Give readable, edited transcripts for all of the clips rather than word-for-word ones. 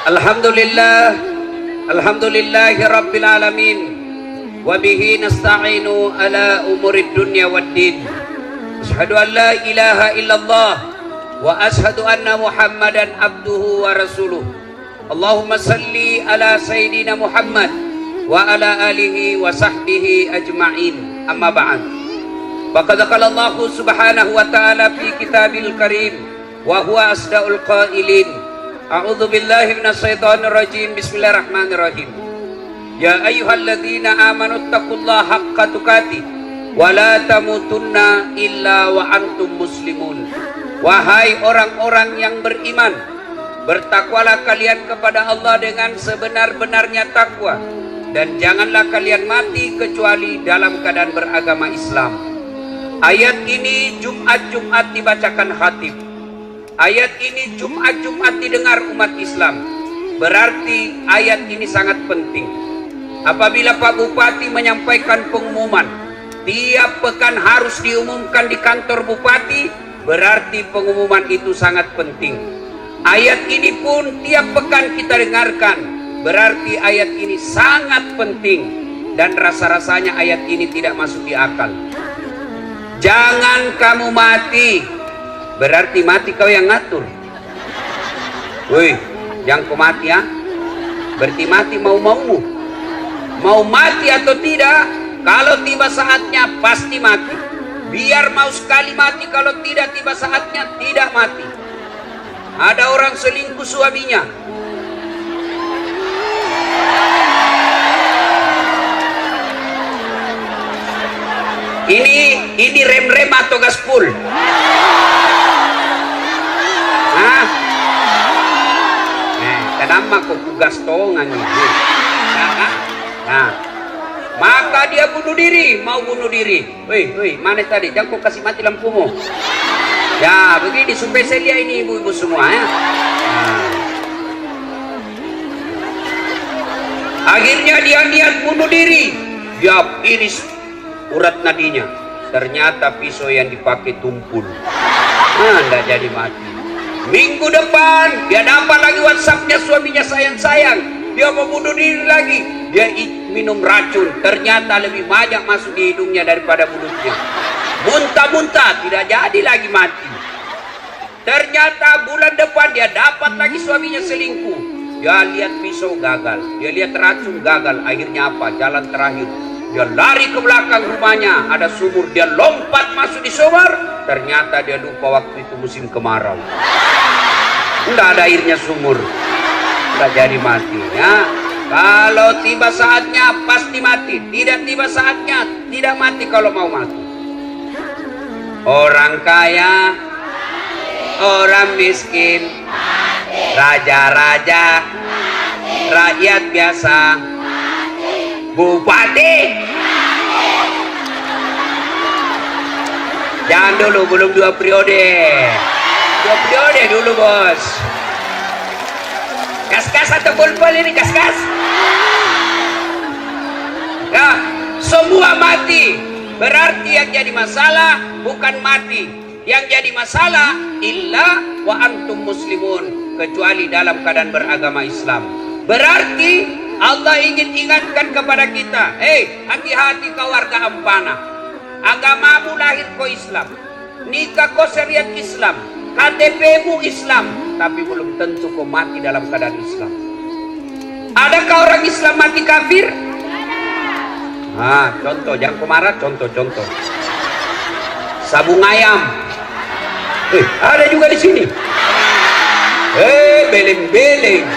Alhamdulillah, alhamdulillahi rabbil alamin, wa bihi nasta'inu ala umurid dunya waddin. Asyhadu an la ilaha illallah wa asyhadu anna Muhammadan abduhu wa rasuluh. Allahumma salli ala sayyidina Muhammad wa ala alihi wa sahbihi ajma'in. Amma ba'd. Faqad qala Allah subhanahu wa ta'ala fi kitabil karim wa huwa asdaul qailin. A'udzu billahi minasyaitonir rajim. Bismillahirrahmanirrahim. Ya ayyuhalladzina amanu taqullaha haqqa tuqatih wa la tamutunna illa wa antum muslimun. Wahai orang-orang yang beriman, bertakwalah kalian kepada Allah dengan sebenar-benarnya takwa, dan janganlah kalian mati kecuali dalam keadaan beragama Islam. Ayat ini Jumat-Jumat dibacakan khatib. Ayat ini Jumat-Jumat didengar umat Islam. Berarti ayat ini sangat penting. Apabila Pak Bupati menyampaikan pengumuman, tiap pekan harus diumumkan di kantor Bupati, berarti pengumuman itu sangat penting. Ayat ini pun tiap pekan kita dengarkan, berarti ayat ini sangat penting. Dan rasa-rasanya ayat ini tidak masuk di akal. Jangan kamu mati, berarti mati kau yang ngatur. Woi, jangan kau mati ya. Berarti mati mau-maumu. Mau mati atau tidak, kalau tiba saatnya pasti mati. Biar mau sekali mati, kalau tidak tiba saatnya tidak mati. Ada orang selingkuh suaminya. Ini rem-rem atau gaspol? Hah? Kenapa kok gas tongan itu? Nah, maka dia bunuh diri, mau bunuh diri. Woi, mana tadi? Jangan kau kasih mati lampumu. Ya, begini supaya saya lihat ini ibu-ibu semua ya. Nah. Akhirnya dia niat bunuh diri. Dia iris urat nadinya. Ternyata pisau yang dipakai tumpul. Nggak jadi mati. Minggu depan dia dapat lagi WhatsAppnya suaminya, sayang. Dia mau bunuh diri lagi. Dia minum racun. Ternyata lebih banyak masuk di hidungnya daripada mulutnya. Muntah-muntah, tidak jadi lagi mati. Ternyata bulan depan dia dapat lagi suaminya selingkuh. Dia lihat pisau gagal, dia lihat racun gagal. Akhirnya apa? Jalan terakhir, dia lari ke belakang rumahnya, ada sumur. Dia lompat masuk di sumur. Ternyata dia lupa waktu itu musim kemarau. Tidak ada airnya sumur. Tidak jadi mati ya. Kalau tiba saatnya pasti mati. Tidak tiba saatnya tidak mati kalau mau mati. Orang kaya, orang miskin, raja-raja, rakyat biasa, bupati. Jangan dulu, belum 2 periode. 2 periode dulu bos. Kas-kas atau pulpul ini, kas-kas. Ya, semua mati. Berarti yang jadi masalah bukan mati. Yang jadi masalah illa wa antum muslimun, kecuali dalam keadaan beragama Islam. Berarti Allah ingin ingatkan kepada kita, hati-hati kau warga ampana. Agamamu lahir kau Islam, nikah kau syariat Islam, KTP-mu Islam, tapi belum tentu kau mati dalam keadaan Islam. Adakah orang Islam mati kafir? Contoh, jangan kemarah, contoh. Sabung ayam. Ada juga di sini. Beleng-beleng.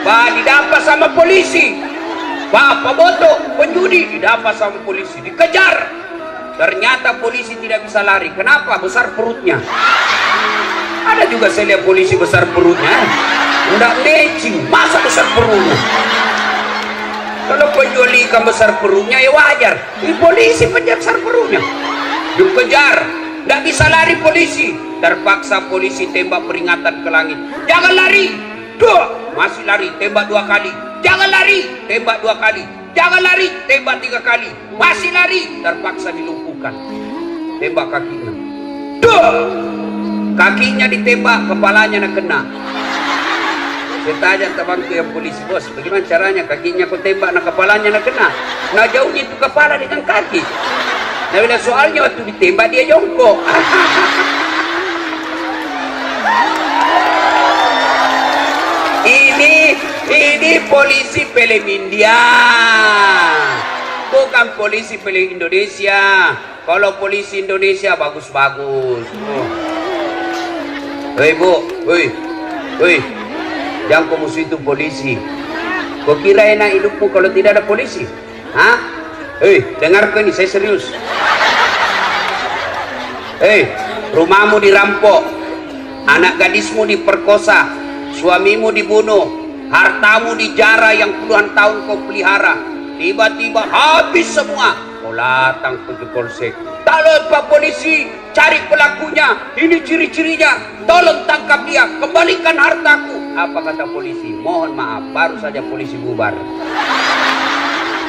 Pak, didapat sama polisi. Pak, bodoh, penjudi, didapat sama polisi, dikejar. Ternyata polisi tidak bisa lari. Kenapa? Besar perutnya. Ada juga saya lihat polisi besar perutnya. Udah matching, masa besar perutnya? Kalau penjual ikan besar perutnya ya wajar. Ini polisi penjual besar perutnya. Dikejar, tidak bisa lari polisi. Terpaksa polisi tembak peringatan ke langit. Jangan lari. Masih lari, tembak 2 kali. Jangan lari, tembak 2 kali. Jangan lari, tembak 3 kali. Masih lari, terpaksa dilumpuhkan. Tembak kakinya. Kakinya ditembak, kepalanya nak kena. Saya tanya temanku yang polisi, bos, bagaimana caranya? Kakinya kau tembak, nah kepalanya nak kena. Nah jauhnya itu kepala dengan kaki. Nah bila soalnya waktu ditembak dia jongkok. Ini polisi film India, bukan polisi film Indonesia. Kalau polisi Indonesia bagus-bagus. Hei bu, hei, jangan kau musuh itu polisi. Kau kira enak hidupmu kalau tidak ada polisi? Hah? Hei, dengarkan ini, saya serius. Hei, rumahmu dirampok, anak gadismu diperkosa, suamimu dibunuh, hartamu dijara yang puluhan tahun kau pelihara, tiba-tiba habis semua. Kau datang pergi polsek, tolong Pak Polisi, cari pelakunya, ini ciri-cirinya, tolong tangkap dia, kembalikan hartaku. Apa kata polisi? Mohon maaf, baru saja polisi bubar.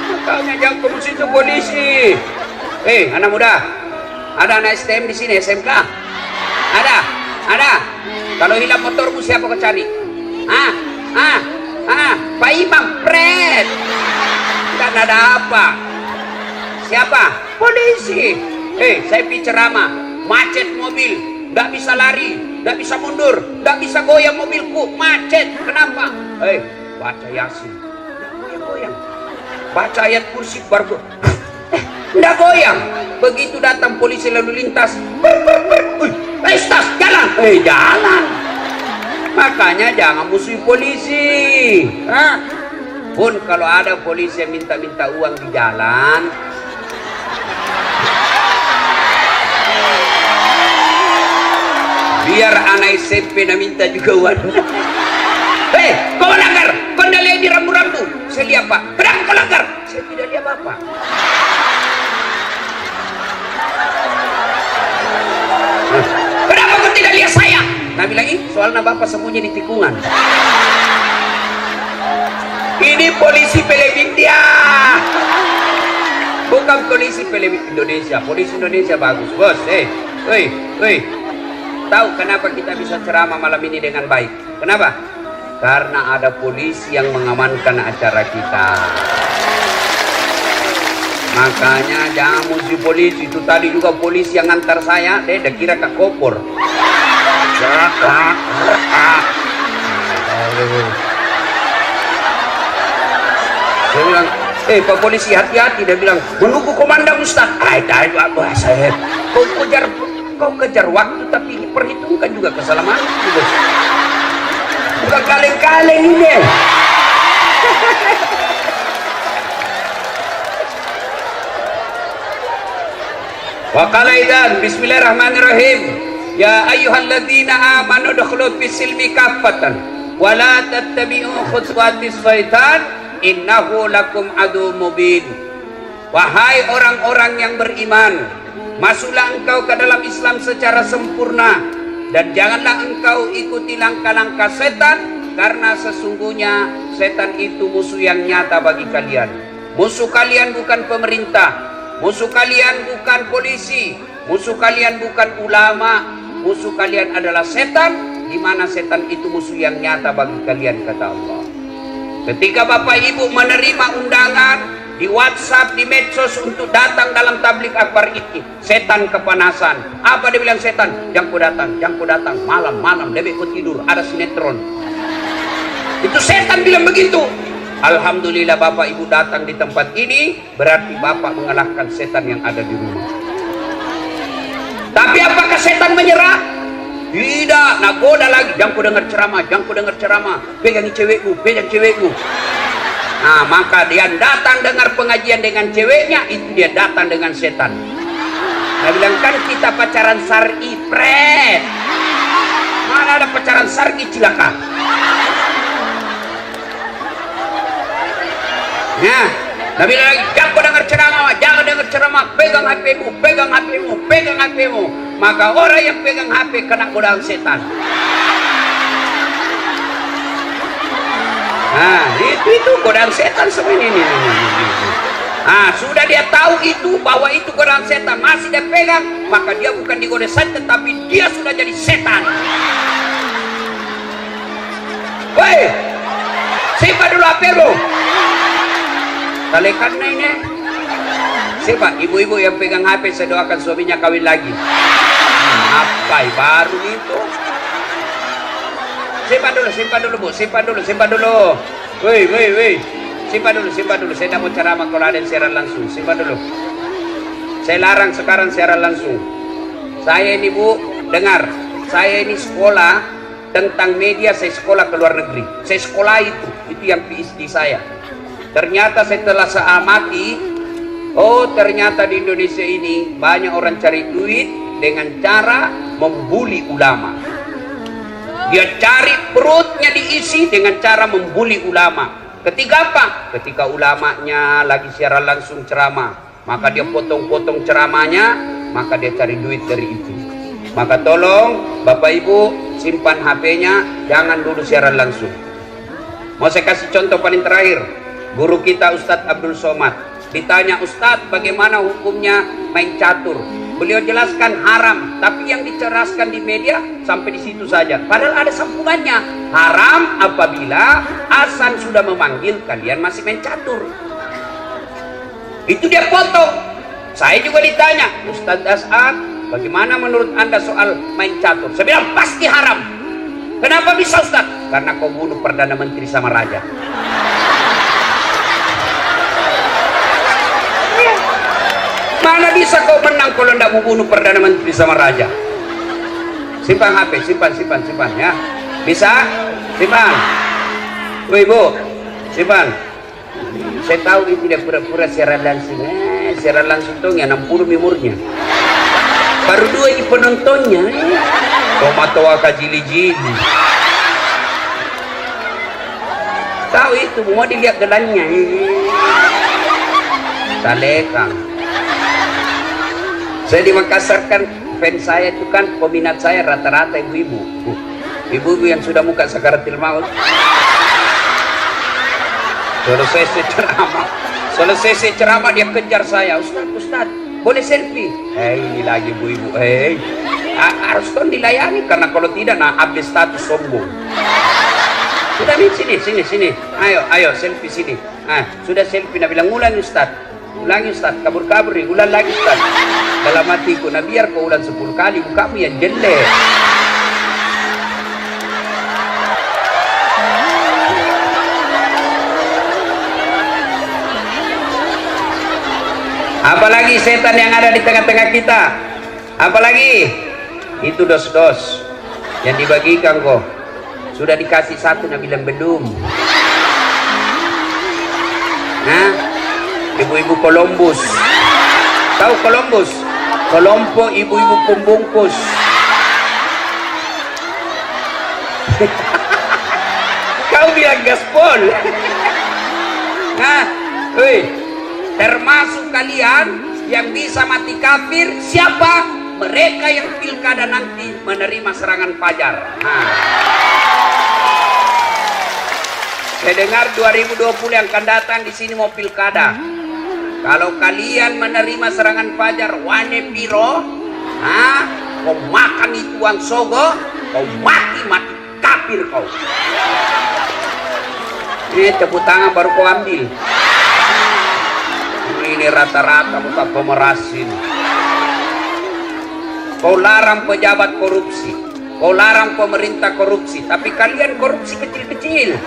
Makanya jangan ke situ polisi. Anak muda, ada anak STM di sini, SMK? Ada. Kalau hilang motormu siapa kau cari? Pak Imam, pret. Dan ada apa? Siapa? Polisi. Saya pergi ceramah, macet mobil, nggak bisa lari, nggak bisa mundur, nggak bisa goyang mobilku, macet. Kenapa? Baca Yasin, nggak goyang. Baca ayat kursi baru, nggak goyang. Begitu datang polisi lalu lintas, tas, jalan, jalan. Makanya jangan musuhi polisi. Pun kalau ada polisi yang minta-minta uang di jalan, biar anak SMP nak minta juga uang. Kau langgar, kau dah lihat di rambu-rambu. Saya lihat Pak, kenapa kau langgar? Saya tidak lihat Bapak. Kenapa kau tidak lihat saya? Nah bilang, soalnya Bapak sembunyi di tikungan. Ini polisi film India, bukan polisi film Indonesia. Polisi Indonesia bagus, bos. Tahu kenapa kita bisa ceramah malam ini dengan baik? Kenapa? Karena ada polisi yang mengamankan acara kita. Makanya jangan musuh polisi. Itu tadi juga polisi yang ngantar saya, dia kira Kak Kopor. Dia bilang, Pak Polisi hati-hati. Dia bilang, menunggu komandan Ustaz. Saya kau kejar waktu tapi perhitungkan juga keselamatan. Bukan kaleng-kaleng ini. Wa qala idzan bismillahirrahmanirrahim. Ya ayyuhalladzina amanu dukhulu fis silmi kaffatan wa la tattabi'u khutuwatis syaitan innahu lakum adu mubin. Wahai orang-orang yang beriman, masuklah engkau ke dalam Islam secara sempurna dan janganlah engkau ikuti langkah-langkah setan, karena sesungguhnya setan itu musuh yang nyata bagi kalian. Musuh kalian bukan pemerintah, musuh kalian bukan polisi, musuh kalian bukan ulama, musuh kalian adalah setan, di mana setan itu musuh yang nyata bagi kalian, kata Allah. Ketika Bapak Ibu menerima undangan di WhatsApp, di medsos untuk datang dalam tablik akbar ini, setan kepanasan. Apa dia bilang setan? Jangan ku datang, malam-malam lebih ku tidur, ada sinetron. Itu setan bilang begitu. Alhamdulillah Bapak Ibu datang di tempat ini, berarti Bapak mengalahkan setan yang ada di rumah. Tapi apakah setan menyerah? Tidak, nagoda lagi. Jangan ku dengar ceramah, pegang cewekku. Nah, maka dia datang dengar pengajian dengan ceweknya, itu dia datang dengan setan. Nah, bilang kan kita pacaran syar'i, pret. Mana ada pacaran syar'i, cilaka. Nah, Nabi lagi, jangan dengar ceramah, pegang HP-mu. Maka orang yang pegang HP kena godaan setan. Nah, itu godaan setan sebenarnya ini. Nah, sudah dia tahu itu, bahwa itu godaan setan, masih dia pegang, maka dia bukan digoda setan, tapi dia sudah jadi setan. Woi, simpan dulu HP lo. Talekan na ini. Siapa ibu-ibu yang pegang HP, saya doakan suaminya kawin lagi. Apa baru itu? Simpan dulu bu, simpan dulu. Woi. Simpan dulu. Saya tidak mau ceramah kalau ada yang siaran langsung. Simpan dulu. Saya larang sekarang siaran langsung. Saya ini bu, dengar. Saya ini sekolah tentang media, saya sekolah ke luar negeri. Saya sekolah itu yang PhD saya. Ternyata setelah saya amati, oh ternyata di Indonesia ini banyak orang cari duit dengan cara membuli ulama. Dia cari perutnya diisi dengan cara membuli ulama. Ketika apa? Ketika ulamanya lagi siaran langsung ceramah, maka dia potong-potong ceramahnya, maka dia cari duit dari itu. Maka tolong Bapak Ibu simpan HP-nya, jangan dulu siaran langsung. Mau saya kasih contoh paling terakhir. Guru kita Ustadz Abdul Somad ditanya, Ustadz bagaimana hukumnya main catur? Beliau jelaskan haram, tapi yang diceraskan di media sampai di situ saja. Padahal ada sambungannya. Haram apabila azan sudah memanggil kalian masih main catur. Itu dia potong. Saya juga ditanya, Ustadz As'ad, bagaimana menurut anda soal main catur? Saya bilang pasti haram. Kenapa bisa Ustadz? Karena kau bunuh Perdana Menteri sama Raja. Mana bisa kau menang kalau tidak mau bunuh Perdana Menteri sama Raja? Simpan HP, simpan ya. Bisa? Simpan. Woi Bu, simpan. Saya tahu ini tidak pura-pura siaran langsung. Siaran langsung tuh ya 60 memornya. Baru 2 ini penontonnya. Tomato jili-jili. Tahu itu, mau dilihat gelannya. Talekang. Saya di Makassar kan, fans saya itu kan, peminat saya rata-rata ibu-ibu. Ibu-ibu yang sudah muka sakaratil maut. Selesai ceramah dia kejar saya. Ustaz, boleh selfie? Ini lagi ibu-ibu. Harus kan dilayani, karena kalau tidak nah update status sombong. Sudah nih, sini. Ayo selfie sini. Sudah selfie, nah bilang ulangi Ustaz, kabur nih, ulang lagi Ustaz. Dalam hatiku, nah biar kau ulang 10 kali, mukamu yang jelek. Apalagi setan yang ada di tengah-tengah kita? Apalagi? Itu dos-dos yang dibagikan kok. Sudah dikasih satu, nah bilang belum. Ibu-ibu Columbus. Tahu Columbus? Kelompok ibu-ibu pembungkus. Kau bilang gaspol. Termasuk kalian yang bisa mati kafir, siapa? Mereka yang pilkada nanti menerima serangan fajar. Saya dengar 2020 yang akan datang di sini mau pilkada. Kalau kalian menerima serangan fajar, wane piro, kau makan itu uang sogo, kau mati kafir kau. Ini tepuk tangan baru kau ambil. Ini rata-rata bukan pemerasin. Kau larang pejabat korupsi, kau larang pemerintah korupsi, tapi kalian korupsi kecil-kecil.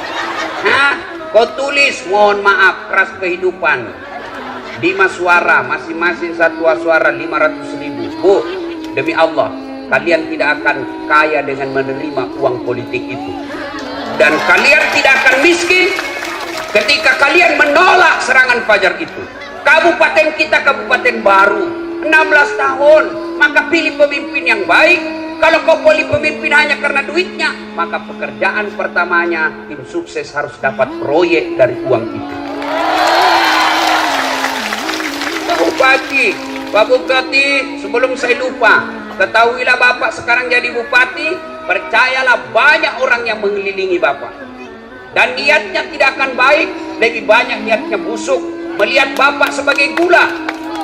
Kau tulis mohon maaf keras kehidupan 5 suara, masing-masing satu suara 500.000. Bu, demi Allah kalian tidak akan kaya dengan menerima uang politik itu, dan kalian tidak akan miskin ketika kalian menolak serangan fajar itu. Kabupaten kita kabupaten baru, 16 tahun, maka pilih pemimpin yang baik. Kalau kau pilih pemimpin hanya karena duitnya, maka pekerjaan pertamanya tim sukses harus dapat proyek dari uang itu. Pak Bupati, sebelum saya lupa, ketahuilah Bapak sekarang jadi Bupati, percayalah banyak orang yang mengelilingi Bapak. Dan niatnya tidak akan baik, lebih banyak niatnya busuk. Melihat Bapak sebagai gula,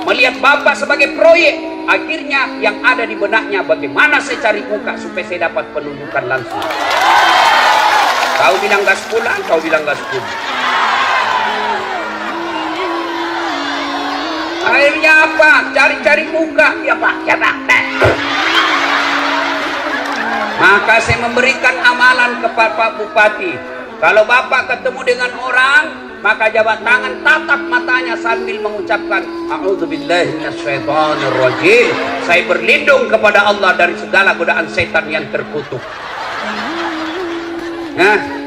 melihat Bapak sebagai proyek. Akhirnya yang ada di benaknya, bagaimana saya cari muka supaya saya dapat penunjukan langsung. Kau bilang gaspol, kau bilang gaspol. Akhirnya apa? Cari-cari muka. Ya Pak, ya Pak. Maka saya memberikan amalan kepada Pak Bupati. Kalau Bapak ketemu dengan orang, maka jabat tangan, tatap matanya sambil mengucapkan a'udzubillahi minasyaitonirrajim. Saya berlindung kepada Allah dari segala godaan setan yang terkutuk. Nah,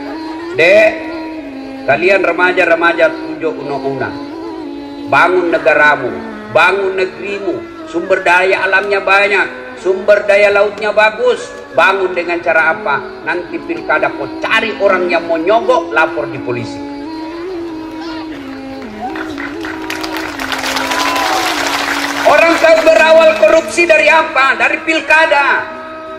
Dek, kalian remaja-remaja tujuh una-una, bangun negaramu, bangun negerimu. Sumber daya alamnya banyak, sumber daya lautnya bagus. Bangun dengan cara apa? Nanti pilkada kau cari orang yang mau nyogok, lapor di polisi. Orang kau berawal korupsi dari apa? Dari pilkada.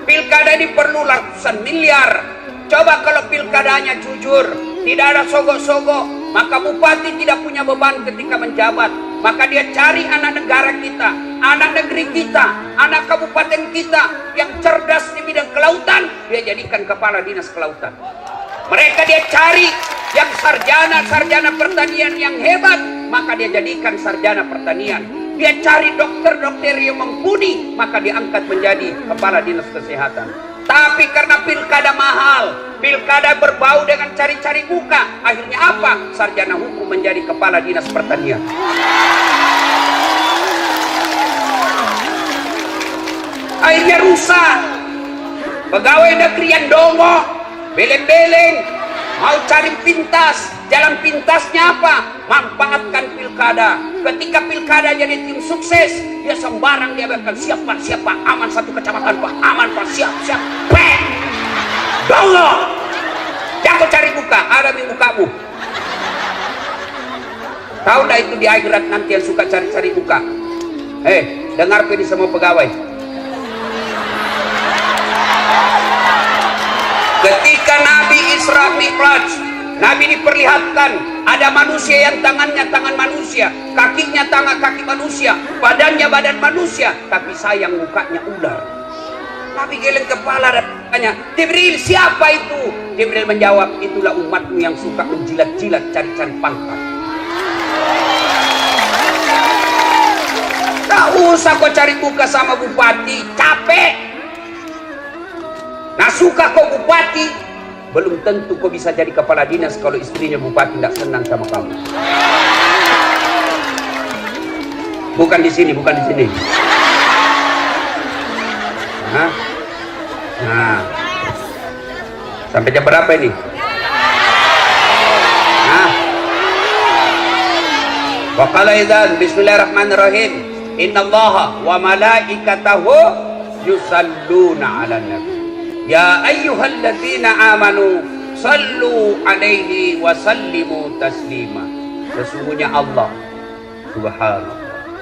Pilkada ini perlu ratusan miliar. Coba kalau pilkadanya jujur, tidak ada sogok-sogok, maka bupati tidak punya beban ketika menjabat. Maka dia cari anak negara kita, anak negeri kita, anak kabupaten kita yang cerdas di bidang kelautan, dia jadikan kepala dinas kelautan. Mereka dia cari yang sarjana pertanian yang hebat, maka dia jadikan sarjana pertanian. Dia cari dokter-dokter yang mumpuni, maka diangkat menjadi kepala dinas kesehatan. Tapi karena pilkada mahal, pilkada berbau dengan cari-cari muka, akhirnya apa? Sarjana hukum menjadi kepala dinas pertanian. Akhirnya rusak. Pegawai negeri yang dongo, beleng-beleng, mau cari pintas. Jalan pintasnya apa? Manfaatkan pilkada. Ketika pilkada jadi tim sukses, dia sembarang dia akan siap pak, aman satu kecamatan pak, aman pak, siap. Bang! Dongo! Jangan cari muka, ada di mukamu. Tahu nggak itu di akhirat nanti yang suka cari-cari muka? Dengar ini semua pegawai. Ketika Nabi Isra Mi'raj, Nabi diperlihatkan ada manusia yang tangannya tangan manusia, kakinya kaki manusia, badannya badan manusia, tapi sayang mukanya ular. Nabi geleng kepala dan tanya, Jibril siapa itu? Jibril menjawab, itulah umatmu yang suka menjilat-jilat cari-cari pangkat. Tak usah kau cari muka sama bupati, capek. Nah suka kau bupati, belum tentu kau bisa jadi kepala dinas kalau istrinya bupati tidak senang sama kamu. Bukan di sini. Nah, sampai jam berapa ini? Wa qala idzan bismillahirrahmanirrahim. Innallaha wa malaikatahu yusalluna 'alan nabi. Ya ayyuhalladzina amanu sallu alaihi wa sallimu taslima. Sesungguhnya Allah subhanahu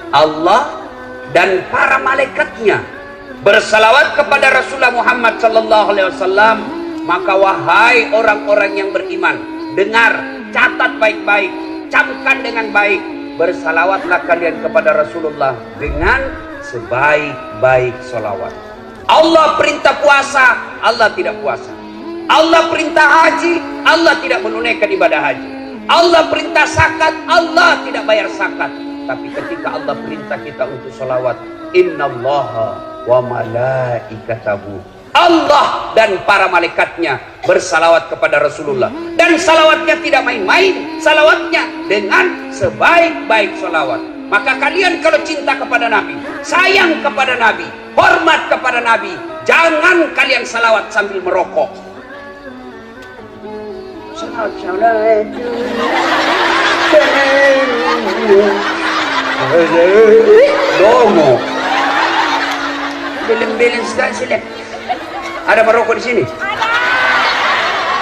Allah dan para malaikatnya bersalawat kepada Rasulullah Muhammad sallallahu alaihi wasallam. Maka wahai orang-orang yang beriman, dengar, catat baik-baik, camkan dengan baik, bersalawatlah kalian kepada Rasulullah dengan sebaik-baik salawat. Allah perintah puasa, Allah tidak puasa. Allah perintah haji, Allah tidak menunaikan ibadah haji. Allah perintah zakat, Allah tidak bayar zakat. Tapi ketika Allah perintah kita untuk salawat, innallaha wa malaikatahu, Allah dan para malaikatnya bersalawat kepada Rasulullah. Dan salawatnya tidak main-main, salawatnya dengan sebaik-baik salawat. Maka kalian kalau cinta kepada Nabi, sayang kepada Nabi, hormat kepada Nabi, jangan kalian salawat sambil merokok. Dongo. Beleng-beleng sekali sini. Ada merokok di sini?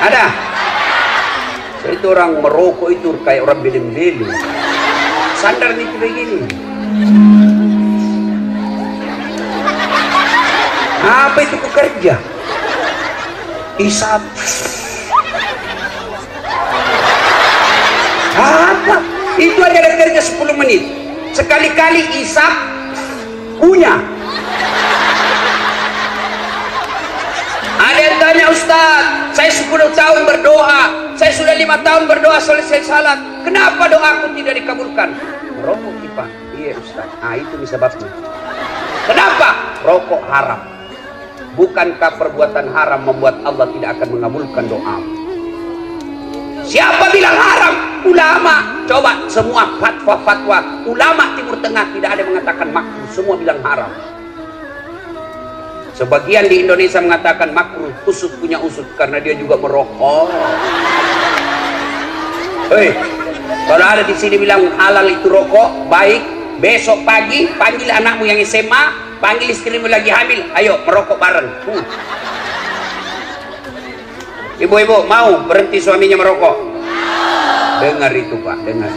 Ada. So, itu orang merokok itu kayak orang beleng-beleng. Sandar nih begini. Apa itu pekerja? Isap. Apa? Itu aja ada kerja 10 menit. Sekali-kali isap punya. Ada yang tanya, Ustaz, Saya 10 tahun berdoa, saya sudah 5 tahun berdoa selesai salat. Kenapa doaku tidak dikabulkan? Merokok Pak. Iya Ustaz. Nah itu sebabnya. Kenapa? Rokok haram. Bukankah perbuatan haram membuat Allah tidak akan mengabulkan doa? Siapa bilang haram? Ulama. Coba semua fatwa-fatwa ulama Timur Tengah tidak ada yang mengatakan makruh, semua bilang haram. Sebagian di Indonesia mengatakan makruh, usut punya usut karena dia juga merokok. Hei, kalau ada di sini bilang halal itu rokok, baik, besok pagi panggil anakmu yang SMA, panggil istrimu lagi hamil, ayo merokok bareng. Ibu-ibu mau berhenti suaminya merokok? Dengar itu Pak, dengar.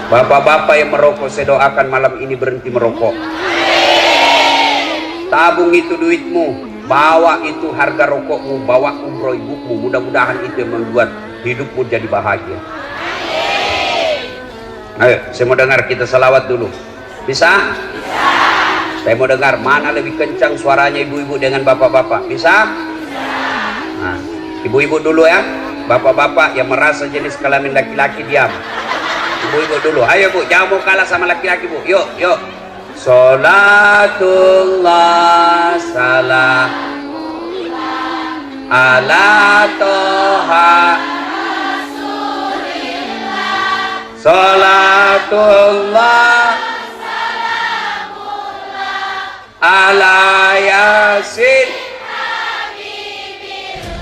Bapak-bapak yang merokok, saya doakan malam ini berhenti merokok. Tabung itu duitmu, bawa itu harga rokokmu, bawa umroh ibumu. Mudah-mudahan itu yang membuat hidupmu jadi bahagia. Ayo, saya mau dengar kita salawat dulu. Bisa? Bisa. Saya mau dengar mana lebih kencang suaranya ibu-ibu dengan bapak-bapak. Bisa? Nah, ibu-ibu dulu ya. Bapak-bapak yang merasa jenis kelamin laki-laki diam. Ibu-ibu dulu. Ayo Bu, jangan mau kalah sama laki-laki Bu. Yuk, yuk. Salatullah salam ala toha salatullah ala yasin.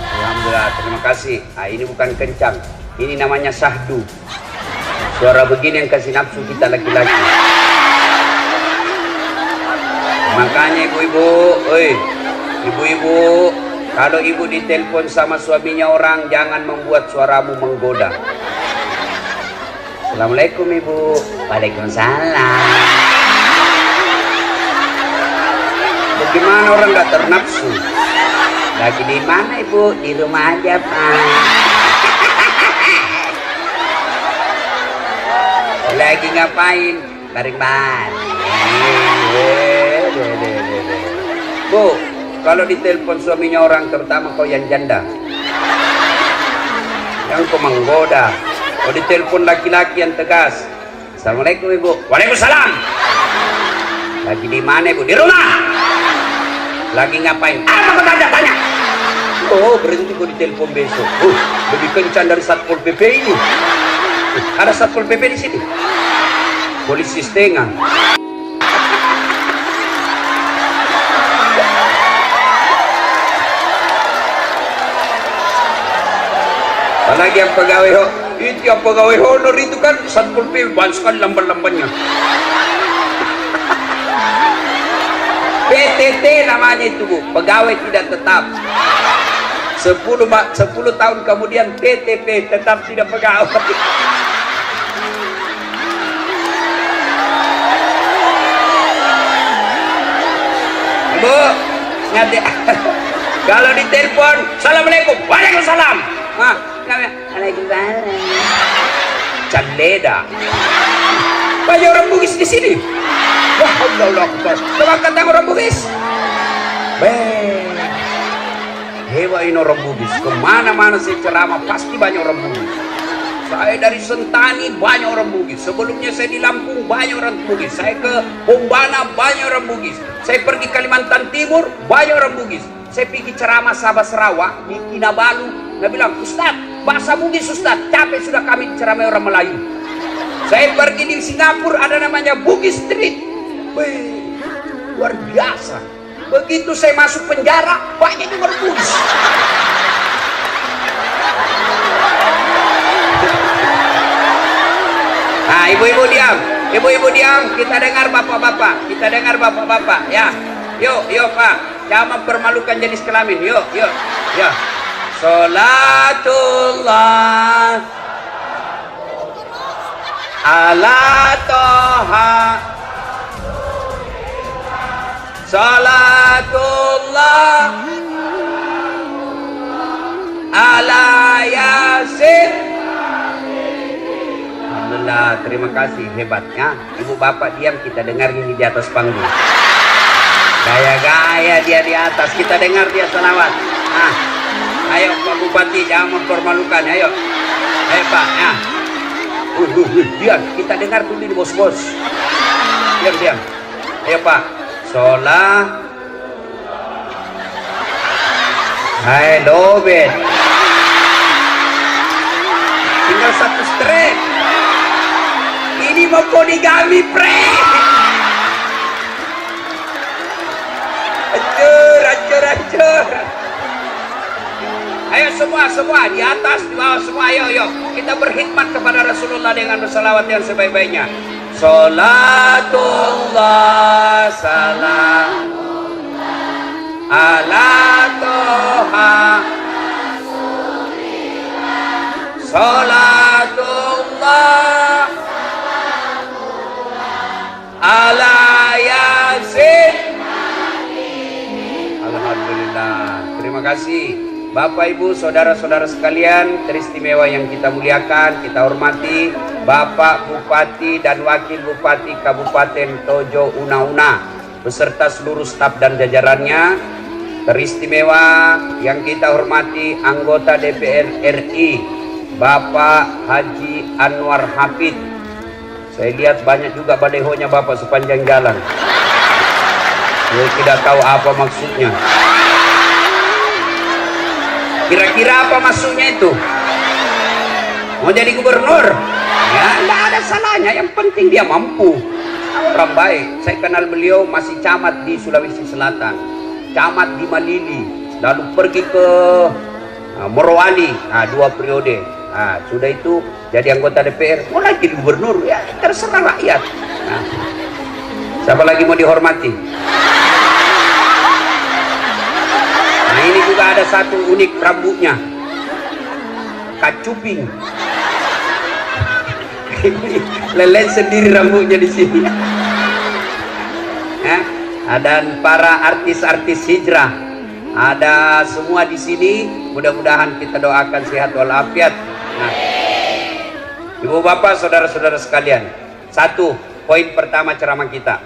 Alhamdulillah, terima kasih. Nah, ini bukan kencang, ini namanya syahdu. Suara begini yang kasih nafsu kita laki-laki. Makanya ibu-ibu, ibu-ibu, kalau ibu ditelepon sama suaminya orang, jangan membuat suaramu menggoda. Assalamualaikum ibu. Waalaikumsalam. Bagaimana orang gak ternafsu? Lagi di mana ibu? Di rumah aja Pak. Lagi ngapain? Baring-baring. Bu, kalau ditelepon suaminya orang, terutama kau yang janda, yang kau menggoda. Kalau ditelepon laki-laki yang tegas, Assalamualaikum ibu. Waalaikumsalam. Lagi di mana ibu? Di rumah. Lagi ngapain? Apa tanya? Oh, berhenti kau ditelepon besok. Lebih kencang dari Satpol PP ini. Ada Satpol PP di sini. Polisi setengah. Apalagi yang pegawai itu, yang pegawai honor itu kan Satpol PP banyak sekali lamban-lambannya. PTT namanya itu Bu, pegawai tidak tetap. 10 tahun kemudian TTP, tetap tidak pegawai. Bu, nanti kalau ditelepon, Assalamualaikum, Waalaikumsalam. Waalaikumsalam. Caleda. Banyak orang Bugis di sini. Wah, Allah. Coba kata orang Bugis. Hebat ini orang Bugis. Kemana-mana saya ceramah pasti banyak orang Bugis. Saya dari Sentani banyak orang Bugis. Sebelumnya saya di Lampung banyak orang Bugis. Saya ke Bombana banyak orang Bugis. Saya pergi Kalimantan Timur banyak orang Bugis. Saya pergi ceramah Sabah Sarawak di Kinabalu. Dia bilang, Ustaz, bahasa Bugis Ustaz, capek sudah kami ceramah orang Melayu. Saya pergi di Singapura, ada namanya Bugis Street. Wih, luar biasa. Begitu saya masuk penjara, banyak yang berbugis. Nah, ibu-ibu diam. Ibu-ibu diam, kita dengar bapak-bapak. Kita dengar bapak-bapak, ya. Yuk Pak, jangan mempermalukan jenis kelamin. Yuk. Salatullah ala toha salatullah ala yasin. Alhamdulillah, terima kasih, hebatnya. Ibu bapak diam, kita dengar ini di atas panggung. Gaya-gaya dia di atas. Kita dengar dia selawat. Nah, ayo Pak Bupati, jangan mempermalukan. Ayo. Ayo Pak. Ya. Diam, kita dengar dulu ini bos-bos. Diam. Ayo Pak. Sholat. I love it. Tinggal satu straight. Ini mau poligami, pre. Hancur. Ayo semua di atas, di bawah semua, ayo. Kita berkhidmat kepada Rasulullah dengan bersalawat yang sebaik-baiknya. Salatullah salam ala toha salatullah ala yasin. Alhamdulillah. Terima kasih Bapak Ibu saudara-saudara sekalian teristimewa yang kita muliakan, kita hormati Bapak Bupati dan Wakil Bupati Kabupaten Tojo Una beserta seluruh staf dan jajarannya. Teristimewa yang kita hormati anggota DPR RI Bapak Haji Anwar Hafid. Saya lihat banyak juga balehonya Bapak sepanjang jalan. Saya tidak tahu apa maksudnya. Kira-kira apa maksudnya itu? Mau jadi gubernur? Ya, tidak ada salahnya. Yang penting dia mampu. Orang baik. Saya kenal beliau masih camat di Sulawesi Selatan, camat di Malili, lalu pergi ke Morowali, 2 periode. Sudah itu jadi anggota DPR, mau lagi gubernur, ya terserah rakyat. Siapa lagi mau dihormati? Nah, ini juga ada satu unik rambutnya, kacuping. Lelen sendiri rambutnya di sini. Dan para artis-artis hijrah ada semua di sini. Mudah-mudahan kita doakan sehat walafiat. Nah, Ibu Bapak, saudara-saudara sekalian, satu poin pertama ceramah kita.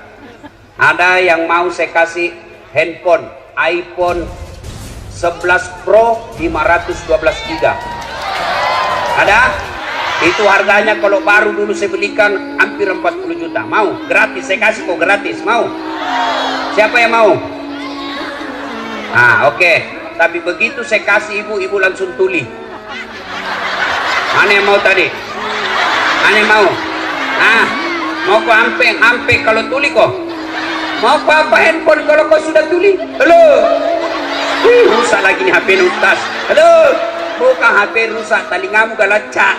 Ada yang mau saya kasih handphone iPhone 11 Pro 512 GB. Ada? Itu harganya kalau baru dulu saya belikan hampir 40 juta. Mau? Gratis, saya kasih kok gratis. Mau? Siapa yang mau? Oke. Tapi begitu saya kasih ibu langsung tuli. Mana yang mau tadi? Mana yang mau? Mau kok hampe kalau tuli kok? Mau kok apa handphone kalau kau sudah tuli? Halo? Rusak lagi nih HP Ustaz. Halo? Bukan HP rusak, telingamu galacak.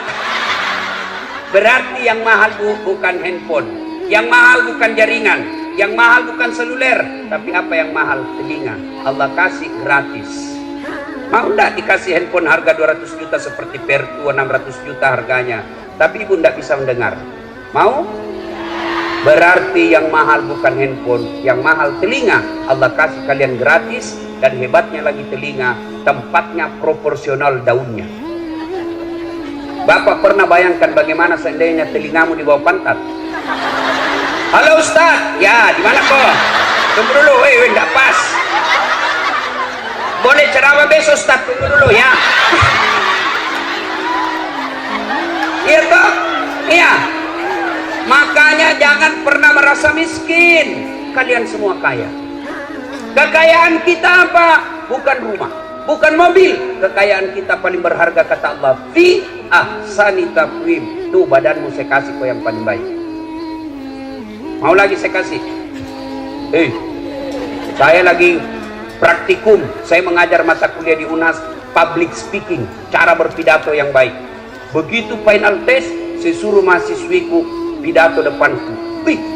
Berarti yang mahal bukan handphone, yang mahal bukan jaringan, yang mahal bukan seluler, tapi apa yang mahal? Telinga. Allah kasih gratis. Mau enggak dikasih handphone harga 200 juta seperti Pertu 600 juta harganya, tapi ibu enggak bisa mendengar? Mau? Berarti yang mahal bukan handphone, yang mahal telinga. Allah kasih kalian gratis, dan hebatnya lagi telinga, tempatnya proporsional daunnya. Bapak pernah bayangkan bagaimana seandainya telingamu di bawah pantat? Halo Ustaz, ya di mana kok? Tunggu dulu, enggak pas. Boleh ceramah besok Ustaz, tunggu dulu ya. Iya toh? Iya. Makanya jangan pernah merasa miskin. Kalian semua kaya. Kekayaan kita apa? Bukan rumah, bukan mobil. Kekayaan kita paling berharga kata Allah, fi ahsani taqwim. Tuh badanmu saya kasih kau yang paling baik. Mau lagi saya kasih? Saya lagi praktikum. Saya mengajar mata kuliah di UNAS public speaking, cara berpidato yang baik. Begitu final test, saya suruh mahasiswiku pidato depanku.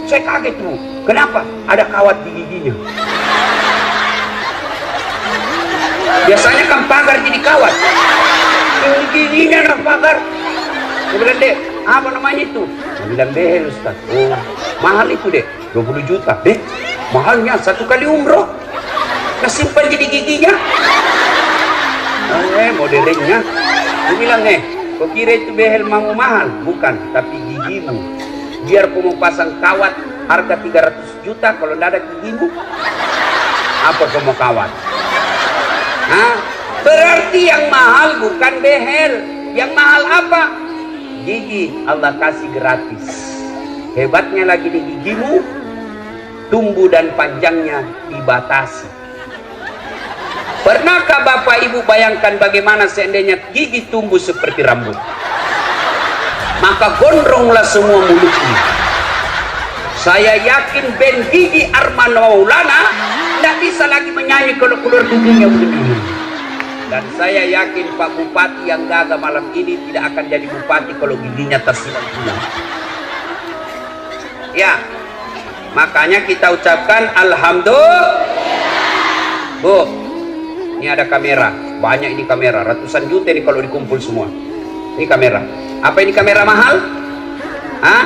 Saya kaget tuh. Kenapa? Ada kawat di giginya. Biasanya kan pagar jadi kawat. Giginya ada pagar. Saya bilang, Dek, apa namanya itu? Saya bilang, behel Ustaz. Oh, mahal itu Dek, 20 juta. Dek, mahalnya 1 kali umroh. Kesimpan jadi giginya. Modelnya. Saya bilang, kau kira itu behel mau mahal? Bukan, tapi gigimu. Biar kau mau pasang kawat harga 300 juta kalau tidak ada gigimu. Apa kau mau kawat? Hah? Berarti yang mahal bukan behel. Yang mahal apa? Gigi Allah kasih gratis. Hebatnya lagi di gigimu, tumbuh dan panjangnya dibatasi. Pernahkah Bapak Ibu bayangkan bagaimana seandainya gigi tumbuh seperti rambut? Maka gondronglah semua mulutnya. Saya yakin band Gigi Arman Maulana tidak bisa lagi menyanyi kalau keluar giginya begini. Dan saya yakin Pak Bupati yang gagah malam ini tidak akan jadi bupati kalau giginya tersilang-silang. Ya, makanya kita ucapkan Alhamdulillah. Bu, ini ada kamera, banyak ini kamera, ratusan juta ini kalau dikumpul semua. Ini kamera. Apa ini kamera mahal? Hah?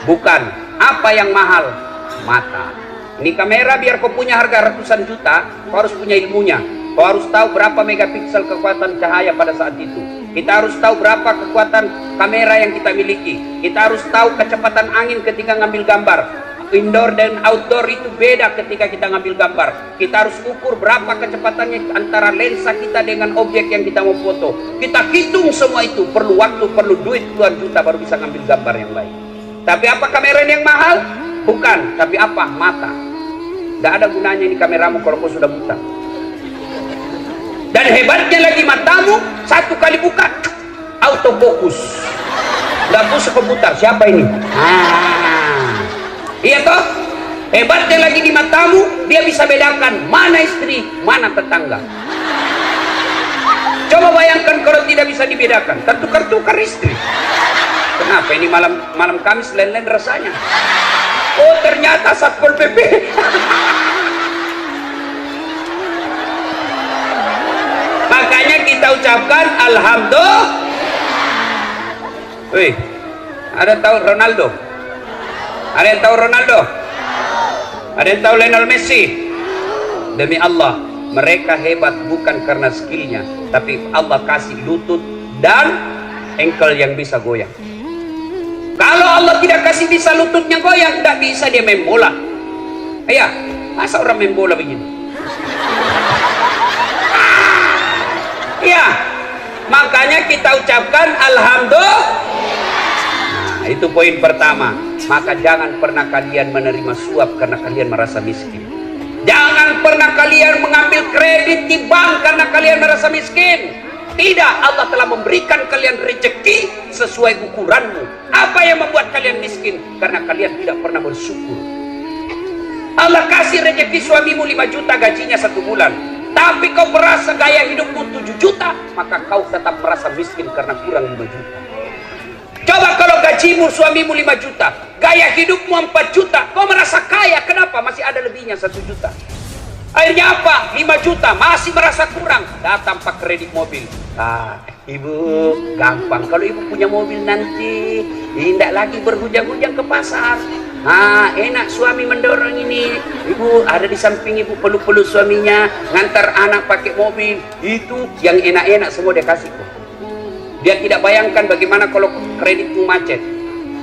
Bukan. Apa yang mahal? Mata. Ini kamera biar kau punya harga ratusan juta, kau harus punya ilmunya. Kau harus tahu berapa megapiksel kekuatan cahaya pada saat itu. Kita harus tahu berapa kekuatan kamera yang kita miliki. Kita harus tahu kecepatan angin ketika ngambil gambar. Indoor dan outdoor itu beda ketika kita ngambil gambar. Kita harus ukur berapa kecepatannya antara lensa kita dengan objek yang kita mau foto. Kita hitung semua itu. Perlu waktu, perlu duit puluhan juta baru bisa ngambil gambar yang baik. Tapi apa kamera yang mahal? Bukan. Tapi apa? Mata. Tidak ada gunanya ini kameramu kalau kau sudah buta. Dan hebatnya lagi matamu, satu kali buka, autofokus. Nggak usah komputer. Siapa ini? Iya toh? Hebatnya lagi di matamu, dia bisa bedakan mana istri, mana tetangga. Coba bayangkan kalau tidak bisa dibedakan, tertukar-tukar istri. Kenapa ini malam Kamis lain-lain rasanya? Oh ternyata Satpol PP. Makanya kita ucapkan Alhamdulillah. Wih, ada tahu Ronaldo? Ada yang tahu Ronaldo? Ada yang tahu Lionel Messi? Demi Allah, mereka hebat bukan karena skillnya, tapi Allah kasih lutut dan engkel yang bisa goyang. Kalau Allah tidak kasih bisa lututnya goyang, tidak bisa dia main bola. Iya, masa orang main bola begini? Iya, makanya kita ucapkan Alhamdulillah. Nah, itu poin pertama. Maka jangan pernah kalian menerima suap karena kalian merasa miskin. Jangan pernah kalian mengambil kredit di bank karena kalian merasa miskin. Tidak, Allah telah memberikan kalian rezeki sesuai ukuranmu. Apa yang membuat kalian miskin? Karena kalian tidak pernah bersyukur. Allah kasih rezeki suamimu 5 juta gajinya 1 bulan, tapi kau merasa gaya hidupmu 7 juta, maka kau tetap merasa miskin karena kurang 5 juta. Coba kalau gajimu suamimu 5 juta, gaya hidupmu 4 juta, kau merasa kaya, kenapa? Masih ada lebihnya 1 juta. Akhirnya apa? 5 juta, masih merasa kurang. Datang pak kredit mobil. Ibu, gampang. Kalau ibu punya mobil nanti, tidak lagi berhujang-hujang ke pasar. Enak suami mendorong ini. Ibu ada di samping ibu, peluk-peluk suaminya, ngantar anak pakai mobil. Itu yang enak-enak semua dia kasih kok. Dia tidak bayangkan bagaimana kalau kreditmu macet.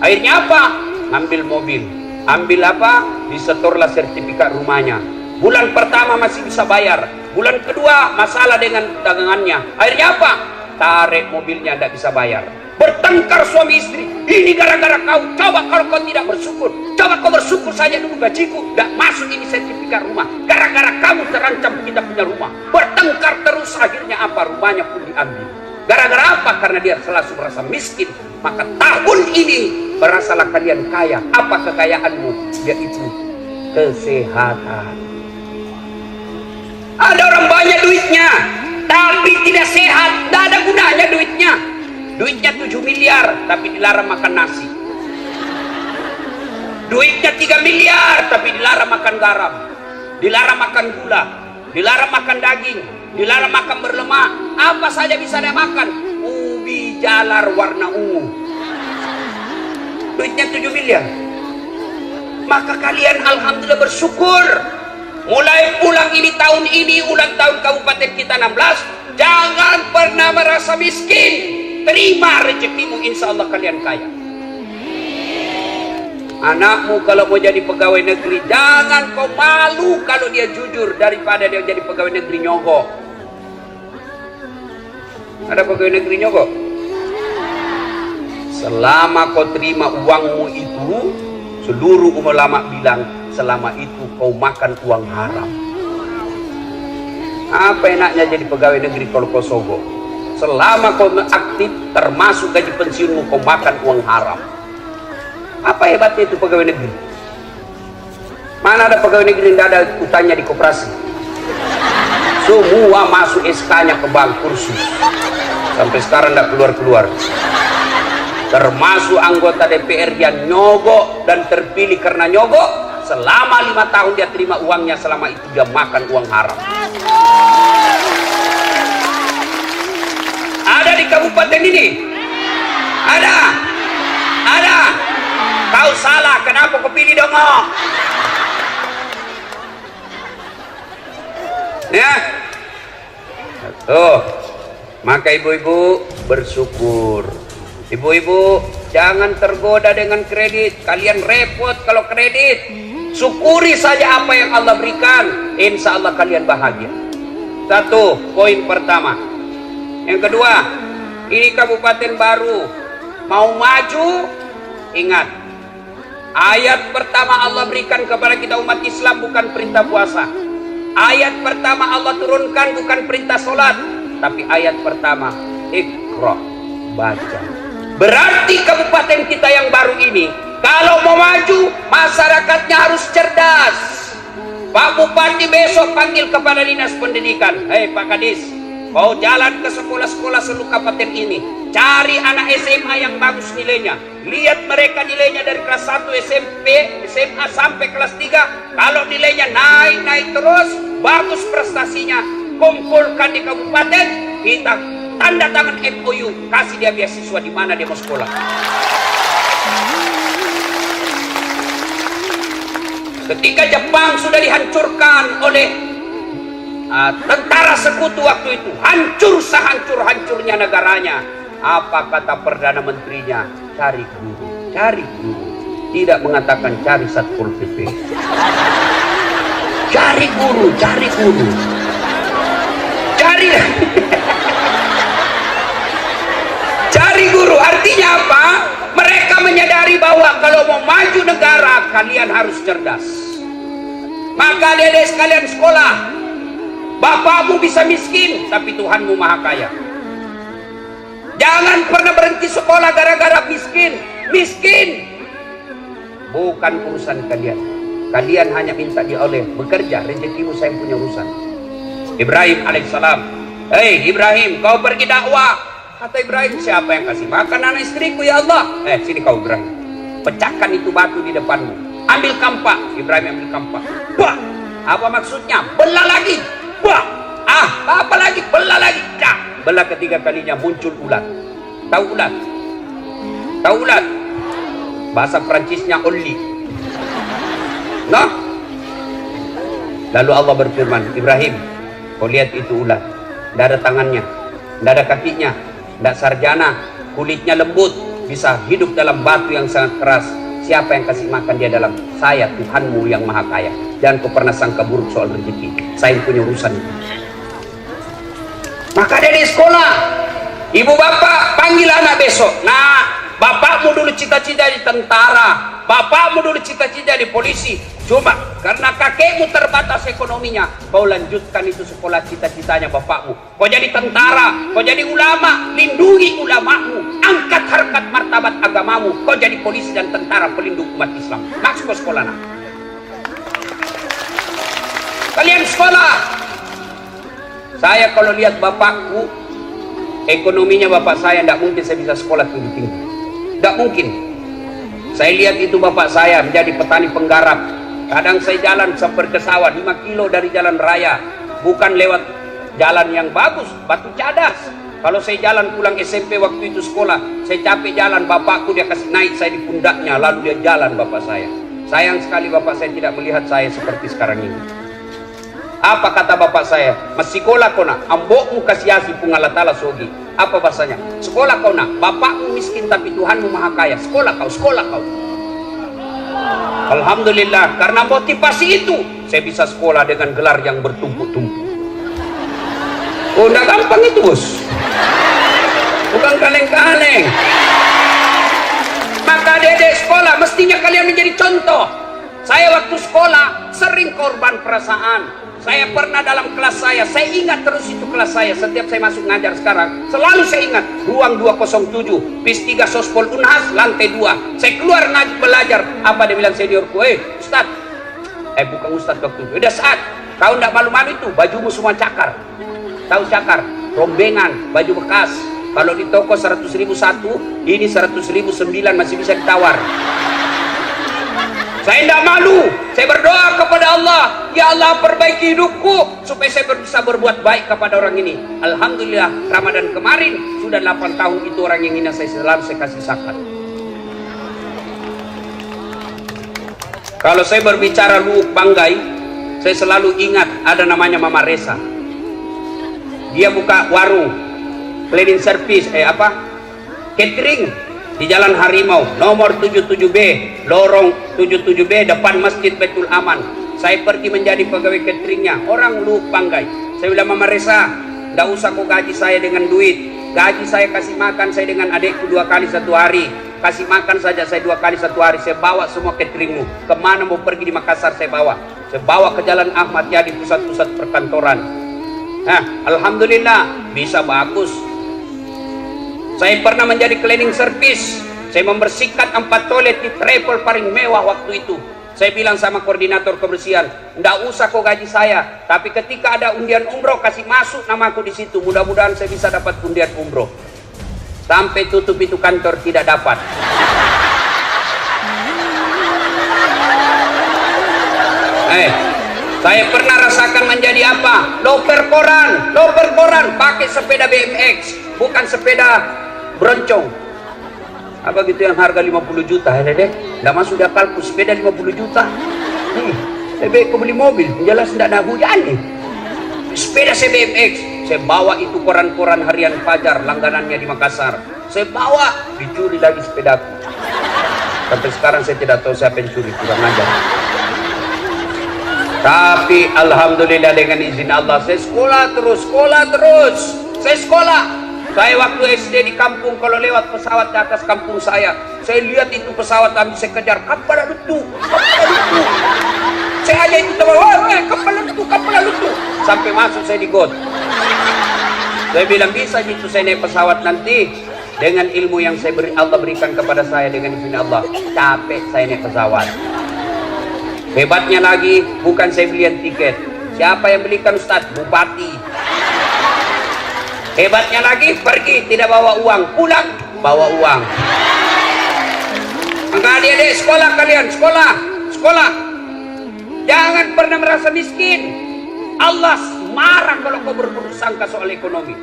Akhirnya apa? Ambil mobil. Ambil apa? Disetorlah sertifikat rumahnya. Bulan pertama masih bisa bayar. Bulan kedua masalah dengan dagangannya. Akhirnya apa? Tarik mobilnya, tidak bisa bayar. Bertengkar suami istri. Ini gara-gara kau. Coba kalau kau tidak bersyukur. Coba kau bersyukur saja dulu gajiku. Tidak masuk ini sertifikat rumah. Gara-gara kamu terancam kita punya rumah. Bertengkar terus, akhirnya apa? Rumahnya pun diambil. Gara-gara apa? Karena dia selalu merasa miskin. Maka tahun ini berasalah kalian kaya. Apa kekayaanmu? Yaitu kesehatan. Ada orang banyak duitnya, tapi tidak sehat. Tidak ada gunanya duitnya. Duitnya 7 miliar, tapi dilarang makan nasi. Duitnya 3 miliar, tapi dilarang makan garam. Dilarang makan gula. Dilarang makan daging. Dilarang makan berlemak. Apa saja bisa dia makan. Ubi jalar warna ungu. Duitnya 7 miliar. Maka kalian alhamdulillah bersyukur. Mulai pulang ini tahun ini, ulang tahun kabupaten kita 16. Jangan pernah merasa miskin. Terima rezekimu, insya Allah kalian kaya. Anakmu kalau mau jadi pegawai negeri, jangan kau malu kalau dia jujur daripada dia jadi pegawai negeri nyogok. Ada pegawai negeri nyogok? Selama kau terima uangmu itu, seluruh ulama bilang selama itu kau makan uang haram. Apa enaknya jadi pegawai negeri kalau kau sogok? Selama kau aktif, termasuk gaji pensiunmu, kau makan uang haram. Apa hebatnya itu pegawai negeri? Mana ada pegawai negeri yang tidak ada utangnya di koperasi? Semua masuk SK-nya ke bank kursus. Sampai sekarang tidak keluar-keluar. Termasuk anggota DPR yang nyogok dan terpilih karena nyogok. Selama 5 tahun dia terima uangnya, selama itu dia makan uang haram. Ada di kabupaten ini? Ada? Ada? Kau salah, kenapa kau pilih dongok? Ya? Tuh, maka ibu-ibu bersyukur. Ibu-ibu jangan tergoda dengan kredit. Kalian repot kalau kredit. Syukuri saja apa yang Allah berikan. Insya Allah kalian bahagia. Satu, poin pertama. Yang kedua, ini kabupaten baru. Mau maju, ingat. Ayat pertama Allah berikan kepada kita umat Islam bukan perintah puasa. Ayat pertama Allah turunkan bukan perintah sholat. Tapi ayat pertama, Iqra, baca. Berarti kabupaten kita yang baru ini, kalau mau maju, masyarakatnya harus cerdas. Pak Bupati besok panggil kepada Dinas Pendidikan. Hei Pak Kadis, kau jalan ke sekolah-sekolah seluruh kabupaten ini. Cari anak SMA yang bagus nilainya. Lihat mereka nilainya dari kelas 1 SMP, SMA sampai kelas 3. Kalau nilainya naik terus, bagus prestasinya, kumpulkan di kabupaten, kita tanda tangan MOU, kasih dia beasiswa di mana dia mau sekolah. Ketika Jepang sudah dihancurkan oleh tentara sekutu waktu itu, hancur sehancur-hancurnya negaranya. Apa kata Perdana Menterinya? Cari guru, cari guru. Tidak mengatakan cari Satpol PP. Cari guru, cari guru. Cari cari guru. Artinya apa? Mereka menyadari bahwa kalau mau maju negara, kalian harus cerdas. Maka adik-adik sekalian sekolah. Bapakmu bisa miskin, tapi Tuhanmu maha kaya. Jangan pernah berhenti sekolah gara-gara miskin. Miskin bukan urusan kalian. Kalian hanya minta dia oleh bekerja, rezekimu saya punya urusan. Ibrahim alaihissalam, hei Ibrahim, kau pergi dakwah. Kata Ibrahim, siapa yang kasih makan anak istriku ya Allah? Sini kau Ibrahim, pecahkan itu batu di depanmu. Ambil kampak. Ibrahim ambil kampak. Bah, apa maksudnya? Belah lagi. Bah, apa lagi? Belah lagi. Dah. Belah ketiga kalinya muncul ulat. Tahu ulat? Tahu ulat? Bahasa Prancisnya only. Nah, lalu Allah berfirman, Ibrahim, kau lihat itu ulat. Tidak ada tangannya, tidak ada kakinya, tidak sarjana, kulitnya lembut, bisa hidup dalam batu yang sangat keras. Siapa yang kasih makan dia dalam? Saya, Tuhanmu yang maha kaya. Jangan kau pernah sangka buruk soal rezeki. Saya punya urusan. Maka dari sekolah, ibu bapak panggil anak besok. Nah, bapakmu dulu cita-cita di tentara, bapakmu dulu cita-cita di polisi. Cuma karena kakekmu terbatas ekonominya, kau lanjutkan itu sekolah cita-citanya bapakmu. Kau jadi tentara, kau jadi ulama, lindungi ulamamu, angkat harkat martabat agamamu. Kau jadi polisi dan tentara pelindung umat Islam. Masuk ke sekolah nak. Kalian sekolah. Saya kalau lihat bapakku, ekonominya bapak saya, tidak mungkin saya bisa sekolah tinggi-tinggi. Tidak mungkin. Saya lihat itu bapak saya menjadi petani penggarap. Kadang saya jalan sampai ke sawah 5 kilo dari jalan raya. Bukan lewat jalan yang bagus, batu cadas. Kalau saya jalan pulang SMP waktu itu sekolah, saya capek jalan, bapakku dia kasih naik saya di pundaknya, lalu dia jalan bapak saya. Sayang sekali bapak saya tidak melihat saya seperti sekarang ini. Apa kata bapak saya? Masih sekolah kau nak, ambokmu kasiasi pungalatala sogi. Apa bahasanya? Sekolah kau nak, bapakmu miskin tapi Tuhanmu maha kaya. Sekolah kau, sekolah kau. Alhamdulillah, karena motivasi itu saya bisa sekolah dengan gelar yang bertumpuk-tumpuk. Oh, udah gampang itu, bos. Bukan kaleng-kaleng. Maka adik-adik sekolah mestinya kalian menjadi contoh. Saya waktu sekolah sering korban perasaan. Saya pernah dalam kelas saya ingat terus itu kelas saya. Setiap saya masuk ngajar sekarang, selalu saya ingat ruang 207, PIS 3 Sospol Unhas, lantai 2. Saya keluar ngaji belajar. Apa dia bilang seniorku? Ustad. Bukan Ustad waktu itu. Udah saat kau tidak malu-malu itu, bajumu semua cakar. Tahu cakar? Rombengan, baju bekas. Kalau di toko 100.000 satu, ini 100.000 9 masih bisa ditawar. Saya tidak malu. Saya berdoa kepada Allah, ya Allah perbaiki hidupku supaya saya bisa berbuat baik kepada orang ini. Alhamdulillah, Ramadan kemarin sudah 8 tahun itu orang yang hina saya selalu saya kasih zakat. Kalau saya berbicara Luwuk Banggai, saya selalu ingat ada namanya Mama Resa. Dia buka warung cleaning service, catering di Jalan Harimau, nomor 77B, lorong 77B, depan Masjid Baitul Aman. Saya pergi menjadi pegawai cateringnya, orang Luwuk Banggai. Saya bilang, Mama Resa, tidak usah kau gaji saya dengan duit. Gaji saya kasih makan saya dengan adikku 2 kali 1 hari. Kasih makan saja saya 2 kali 1 hari. Saya bawa semua cateringmu. Kemana mau pergi di Makassar saya bawa. Saya bawa ke Jalan Ahmad Yani, pusat-pusat perkantoran. Nah, alhamdulillah bisa bagus. Saya pernah menjadi cleaning service. Saya membersihkan 4 toilet di travel paling mewah waktu itu. Saya bilang sama koordinator kebersihan, nggak usah kau gaji saya, tapi ketika ada undian umroh kasih masuk namaku di situ. Mudah-mudahan saya bisa dapat undian umroh. Sampai tutup itu kantor tidak dapat. Saya pernah rasakan menjadi apa? Loper koran, pakai sepeda BMX, bukan sepeda beroncong. Apa gitu yang harga 50 juta, Dek? Nggak masuk di akalku, sepeda 50 juta. Lebih aku beli mobil, jelas tidak ada hujan nih. Sepeda saya BMX, saya bawa itu koran-koran harian Fajar, langganannya di Makassar. Saya bawa, dicuri lagi sepedaku. Sampai sekarang saya tidak tahu siapa yang curi, kurang ajar. Tapi alhamdulillah dengan izin Allah, saya sekolah terus. Saya sekolah. Saya waktu SD di kampung, kalau lewat pesawat di atas kampung saya lihat itu pesawat kami, saya kejar, kapal lutu. Saya aja itu teman, kapal lutu. Sampai masuk saya di got. Saya bilang bisa gitu saya naik pesawat nanti dengan ilmu yang Allah berikan kepada saya dengan izin Allah. Capek saya naik pesawat. Hebatnya lagi, bukan saya belian tiket. Siapa yang belikan, Ustaz? Bupati. Hebatnya lagi, pergi tidak bawa uang, pulang bawa uang. Maka adik-adik sekolah kalian, sekolah. Jangan pernah merasa miskin. Allah marah kalau kau berburuk sangka soal ekonomi.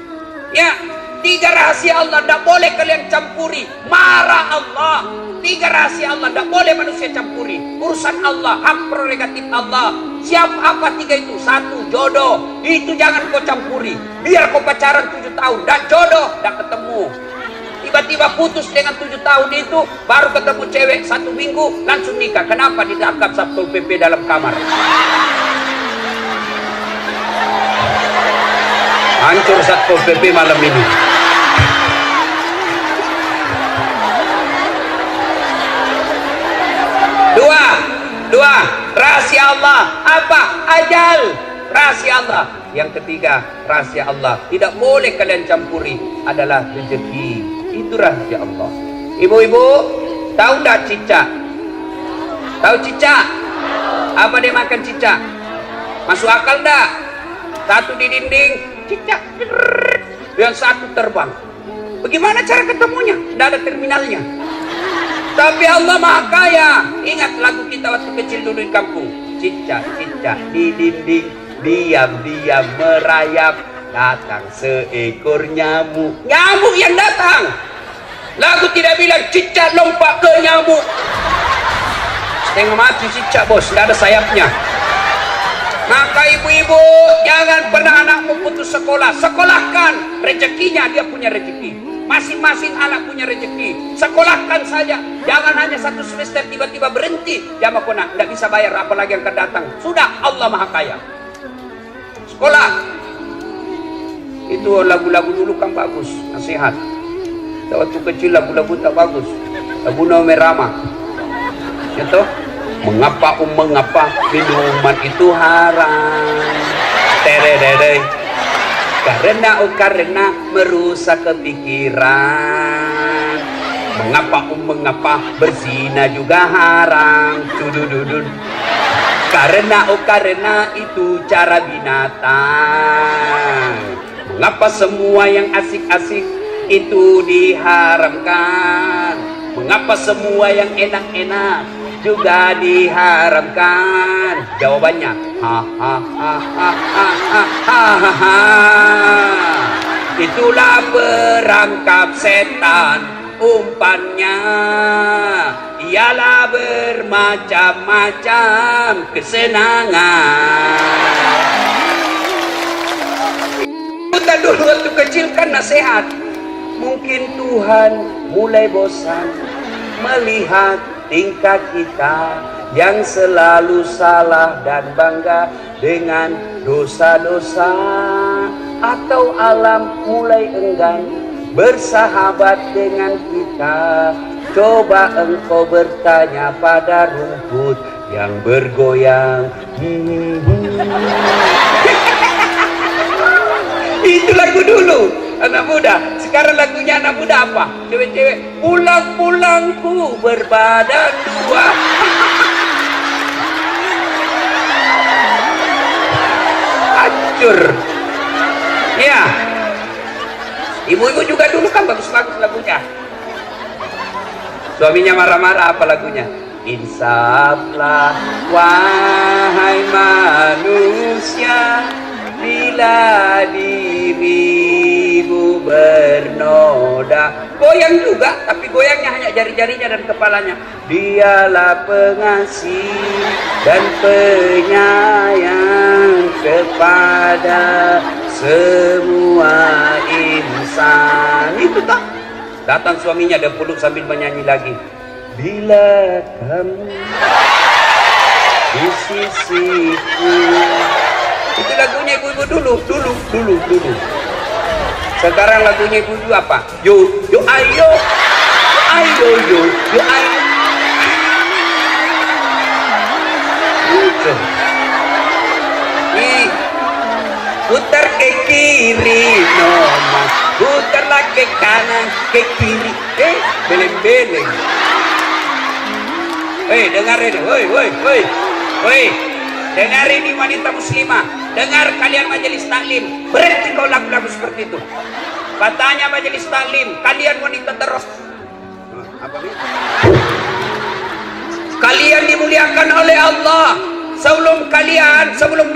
Ya, 3 rahasia Allah tidak boleh kalian campuri. Marah Allah. 3 rahasia Allah tidak boleh manusia campuri. Urusan Allah, hak prerogatif Allah. Siapa apa 3 itu? 1, jodoh. Itu jangan kau campuri. Biar kau pacaran 7 tahun, dan jodoh tidak ketemu. Tiba-tiba putus dengan 7 tahun itu, baru ketemu cewek 1 minggu langsung nikah. Kenapa? Ditangkap Satpol PP dalam kamar. Hancur Satpol PP malam ini. Dua, rahasia Allah. Apa? Ajal. Rahasia Allah. Yang ketiga, rahasia Allah tidak boleh kalian campuri adalah rezeki. Itu rahasia Allah. Ibu-ibu, tahu tak cicak? Tahu cicak? Apa dia makan cicak? Masuk akal tak? Satu di dinding, cicak. Yang satu terbang. Bagaimana cara ketemunya? Tidak ada terminalnya. Tapi Allah Maha Kaya. Ingat lagu kita waktu kecil dulu di kampung. Cicak-cicak di dinding, diam-diam merayap, datang seekor nyamuk. Nyamuk yang datang. Lagu tidak bilang cicak lompat ke nyamuk. Setengah mati cicak, bos, tidak ada sayapnya. Maka ibu-ibu, jangan pernah anakmu putus sekolah. Sekolahkan, rezekinya dia punya rezeki. Masing-masing anak punya rezeki. Sekolahkan saja. Jangan hanya satu semester tiba-tiba berhenti. Jamaah kona, tidak bisa bayar apalagi yang akan datang. Sudah, Allah Maha Kaya. Sekolah. Itu lagu-lagu dulu kan bagus, nasihat. Waktu kecil lagu-lagu tak bagus. Lagu Naomi Rama. Itu mengapa minuman itu haram? Tererere. Karena merusak kepikiran. Mengapa berzina juga haram? Dudududun. Karena itu cara binatang. Mengapa semua yang asik-asik itu diharamkan? Mengapa semua yang enak-enak juga diharamkan? Jawabannya, itulah perangkap setan. Umpannya ialah bermacam-macam kesenangan. Kita dulu waktu kecil kan nasihat. Mungkin Tuhan mulai bosan melihat tingkah kita yang selalu salah dan bangga dengan dosa-dosa, atau alam mulai enggan bersahabat dengan kita. Coba engkau bertanya pada rumput yang bergoyang. Itu lagu dulu anak muda. Sekarang lagunya anak muda apa? Cewek-cewek, pulang-pulangku berbadan dua. Hancur. Ya. Ibu-ibu juga dulu kan bagus-bagus lagunya. Suaminya marah-marah, apa lagunya? Insaflah wahai manusia, bila dirimu bernoda. Goyang juga, tapi goyangnya hanya jari-jarinya dan kepalanya. Dialah pengasih dan penyayang kepada semua insan. Itu tak? Datang suaminya dan peluk sambil menyanyi lagi. Bila kamu di sisiku. Itu lagunya ibu-ibu dulu. Sekarang lagunya ibu-ibu apa? Yo ayo, yo ayo. Gitu. Putar ke kiri, noma. Putarlah ke kanan, ke kiri. Beleng-beleng. Dengar ini, woi. Dengar ini wanita muslimah. Dengar kalian majelis taklim. Berhenti kau lagu-lagu seperti itu. Katanya majelis taklim, kalian wanita terus. Apa ini? Kalian dimuliakan oleh Allah. Sebelum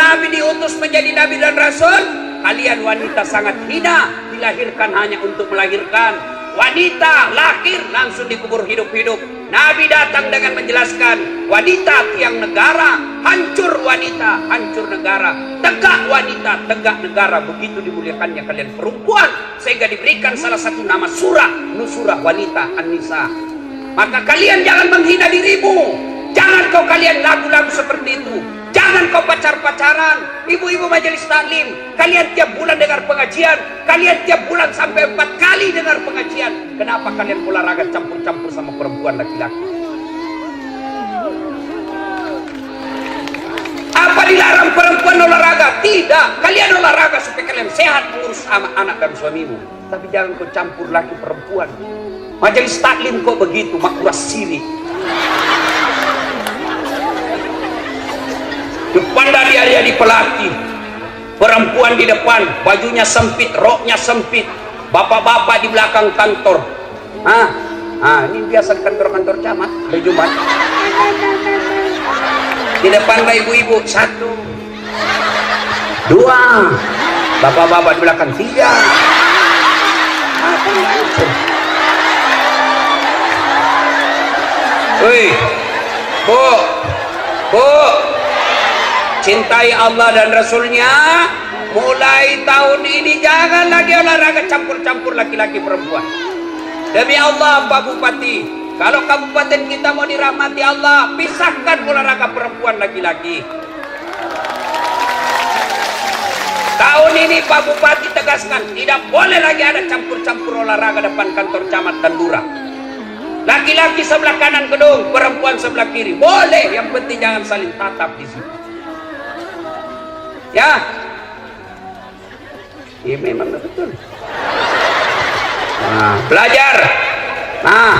Nabi diutus menjadi Nabi dan Rasul, kalian wanita sangat hina. Dilahirkan hanya untuk melahirkan. Wanita lahir langsung dikubur hidup-hidup. Nabi datang dengan menjelaskan, wanita tiang negara, hancur wanita, hancur negara. Tegak wanita, tegak negara. Begitu dimuliakannya kalian perempuan, sehingga diberikan salah satu nama surah, Nusurah wanita, An-Nisa. Maka kalian jangan menghina dirimu. Jangan kau kalian lagu-lagu seperti itu. Jangan kau pacar-pacaran. Ibu-ibu majelis taklim, kalian tiap bulan dengar pengajian. Kalian tiap bulan sampai 4 kali dengar pengajian. Kenapa kalian olahraga campur-campur sama perempuan laki-laki? Apa dilarang perempuan olahraga? Tidak. Kalian olahraga supaya kalian sehat mengurus anak dan suamimu. Tapi jangan kau campur laki perempuan. Majelis taklim kok begitu, makuras siri. Depan dia di pelatih, perempuan di depan, bajunya sempit, roknya sempit, bapak-bapak di belakang kantor. Ini biasa kantor-kantor camat hari Jumat. Di depan ibu-ibu 1, 2, bapak-bapak di belakang 3. Woi, Bu, cintai Allah dan Rasulnya, mulai tahun ini jangan lagi olahraga campur-campur laki-laki perempuan. Demi Allah Pak Bupati, kalau kabupaten kita mau dirahmati Allah, pisahkan olahraga perempuan laki-laki. Tahun ini Pak Bupati tegaskan, tidak boleh lagi ada campur-campur olahraga depan kantor camat dan lurah. Laki-laki sebelah kanan gedung, perempuan sebelah kiri. Boleh, yang penting jangan saling tatap di situ. Ya, ini memang betul. Nah, belajar. Nah,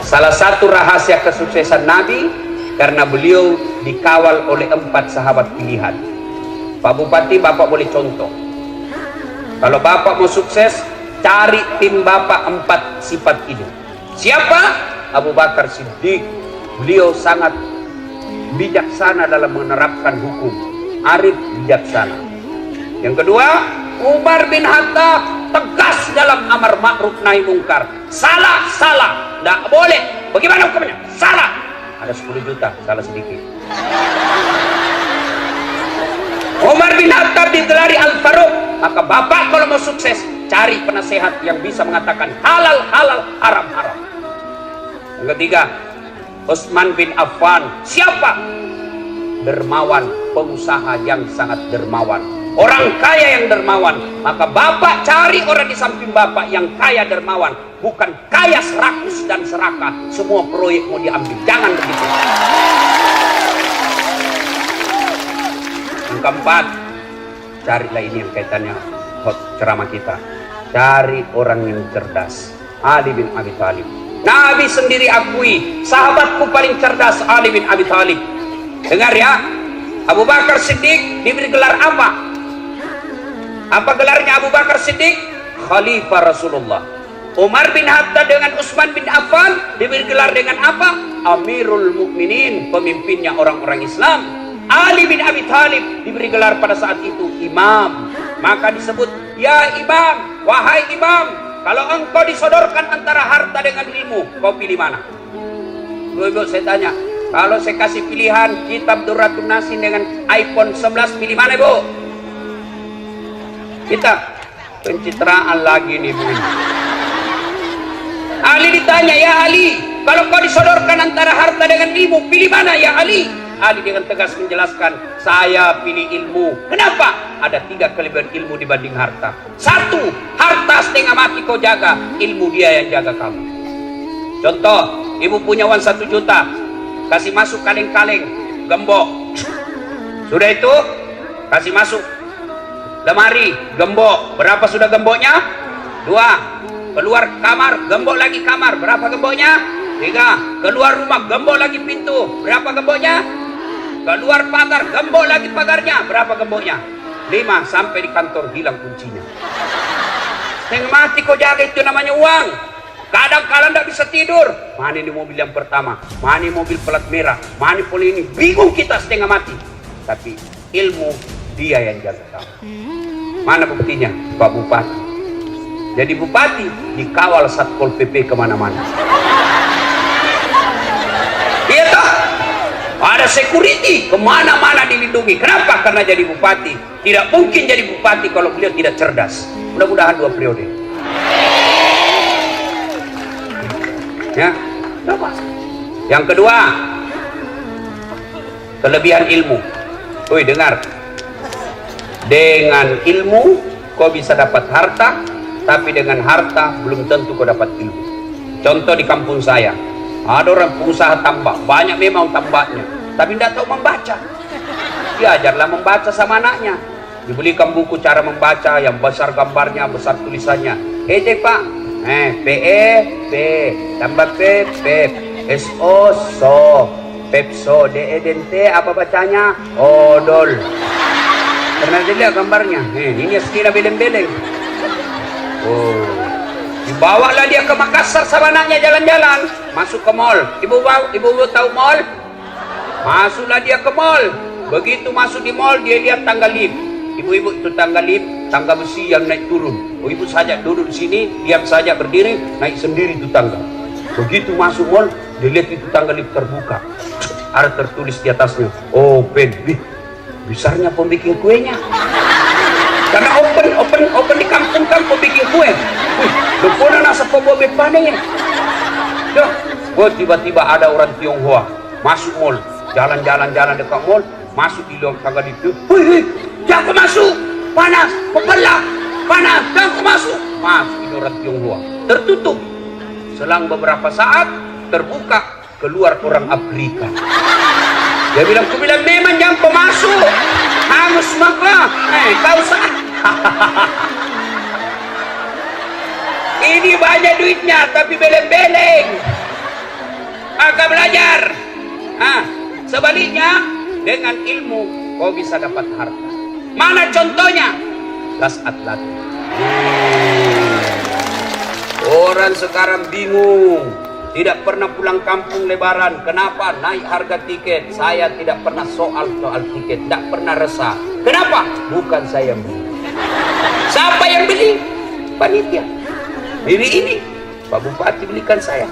salah satu rahasia kesuksesan Nabi karena beliau dikawal oleh 4 sahabat pilihan. Pak Bupati, Bapak boleh contoh. Kalau Bapak mau sukses, cari tim Bapak 4 sifat ini. Siapa? Abu Bakar Siddiq. Beliau sangat bijaksana dalam menerapkan hukum. Arif, bijaksana. Yang kedua, Umar bin Khattab tegas dalam amar ma'ruf nahi mungkar. Salah, salah. Tidak boleh. Bagaimana hukumnya? Salah. Ada 10 juta, salah sedikit. Umar bin Khattab digelari Al-Faruq. Maka Bapak kalau mau sukses, cari penasehat yang bisa mengatakan halal halal, haram haram. Yang ketiga, Utsman bin Affan. Siapa? Dermawan, pengusaha yang sangat dermawan, orang kaya yang dermawan. Maka Bapak cari orang di samping Bapak yang kaya dermawan, bukan kaya serakus dan serakah, semua proyek mau diambil. Jangan begitu. Yang keempat, carilah ini yang kaitannya ceramah kita. Cari orang yang cerdas. Ali bin Abi Thalib. Nabi sendiri akui, sahabatku paling cerdas Ali bin Abi Thalib. Dengar ya, Abu Bakar Siddiq diberi gelar apa? Apa gelarnya Abu Bakar Siddiq? Khalifah Rasulullah. Umar bin Khattab dengan Utsman bin Affan diberi gelar dengan apa? Amirul Mukminin, pemimpinnya orang-orang Islam. Ali bin Abi Thalib diberi gelar pada saat itu imam. Maka disebut, ya imam, wahai imam, kalau engkau disodorkan antara harta dengan ilmu, kau pilih mana? Ibu, saya tanya, kalau saya kasih pilihan kitab Durratun Nasin dengan iPhone 11, pilih mana Ibu? Kita pencitraan lagi nih Bu. Ali ditanya, ya Ali, kalau kau disodorkan antara harta dengan ilmu, pilih mana ya Ali? Ali dengan tegas menjelaskan, saya pilih ilmu. Kenapa? Ada 3 kelebihan ilmu dibanding harta. 1, harta setengah mati kau jaga, ilmu dia yang jaga kamu. Contoh, ibu punya uang 1 juta, kasih masuk kaleng-kaleng, gembok. Sudah itu, kasih masuk lemari, gembok. Berapa sudah gemboknya? 2. Keluar kamar, gembok lagi kamar. Berapa gemboknya? 3. Keluar rumah, gembok lagi pintu. Berapa gemboknya? Keluar pagar, gembok lagi pagarnya. Berapa gemboknya? 5. Sampai di kantor hilang kuncinya. Setengah mati kau jaga, itu namanya uang. Kadang-kadang tidak bisa tidur. Mana ini mobil yang pertama? Mana ini mobil pelat merah? Mana poli ini? Bingung kita setengah mati. Tapi ilmu dia yang jaga kamu. Mana buktinya? Pak Bupati. Jadi Bupati dikawal Satpol PP kemana-mana. Iya toh? Ada security kemana-mana dilindungi. Kenapa? Karena jadi bupati. Tidak mungkin jadi bupati kalau beliau tidak cerdas. Mudah-mudahan 2 periode. Ya, coba. Yang kedua, kelebihan ilmu. Woi, dengar. Dengan ilmu kau bisa dapat harta, tapi dengan harta belum tentu kau dapat ilmu. Contoh di kampung saya, ada orang pengusaha tambak, banyak memang tambaknya, tapi tidak tahu membaca. Diajarlah membaca sama anaknya, dibelikan buku cara membaca yang besar gambarnya, besar tulisannya. Pak, PE, P, tambah P, Pep, SO, So, Pepso, DEDNT, apa bacanya? Odol. Pernah dilihat gambarnya? Ini sekitar beleng-beleng. Oh, dibawalah dia ke Makassar sama anaknya jalan-jalan, masuk ke mall. Ibu tahu mall? Masuklah dia ke mall. Begitu masuk di mall, dia lihat tangga lift. Ibu-ibu, itu tangga lift, tangga besi yang naik turun. Oh, ibu saja duduk di sini, diam saja berdiri, naik sendiri itu tangga. Begitu masuk mall, dia lihat itu tangga lift terbuka. ada tertulis di atasnya open. Besarnya pembikin kuenya, karena open di kampung kan pembikin kue. Depan nasa pembawa panen. Tiba-tiba ada orang Tionghoa masuk mall, jalan dekat mall, masuk di luar kagak itu. Jangan masuk, panas, pembelak, panas, jangan masuk. Masuk ini orang Tionghoa, tertutup. Selang beberapa saat terbuka, keluar orang Afrika. Dia bilang, aku bilang memang jangan pemasuk, hangus maklah. Kau sah. Ini banyak duitnya tapi beleng-beleng. Maka belajar. Sebaliknya dengan ilmu kau bisa dapat harta. Mana contohnya? Las atlat. Orang sekarang bingung, tidak pernah pulang kampung lebaran. Kenapa? Naik harga tiket. Saya tidak pernah soal tiket, tidak pernah resah. Kenapa? Bukan saya beli. Siapa yang beli? Panitia. Ini Pak Bupati belikan saya.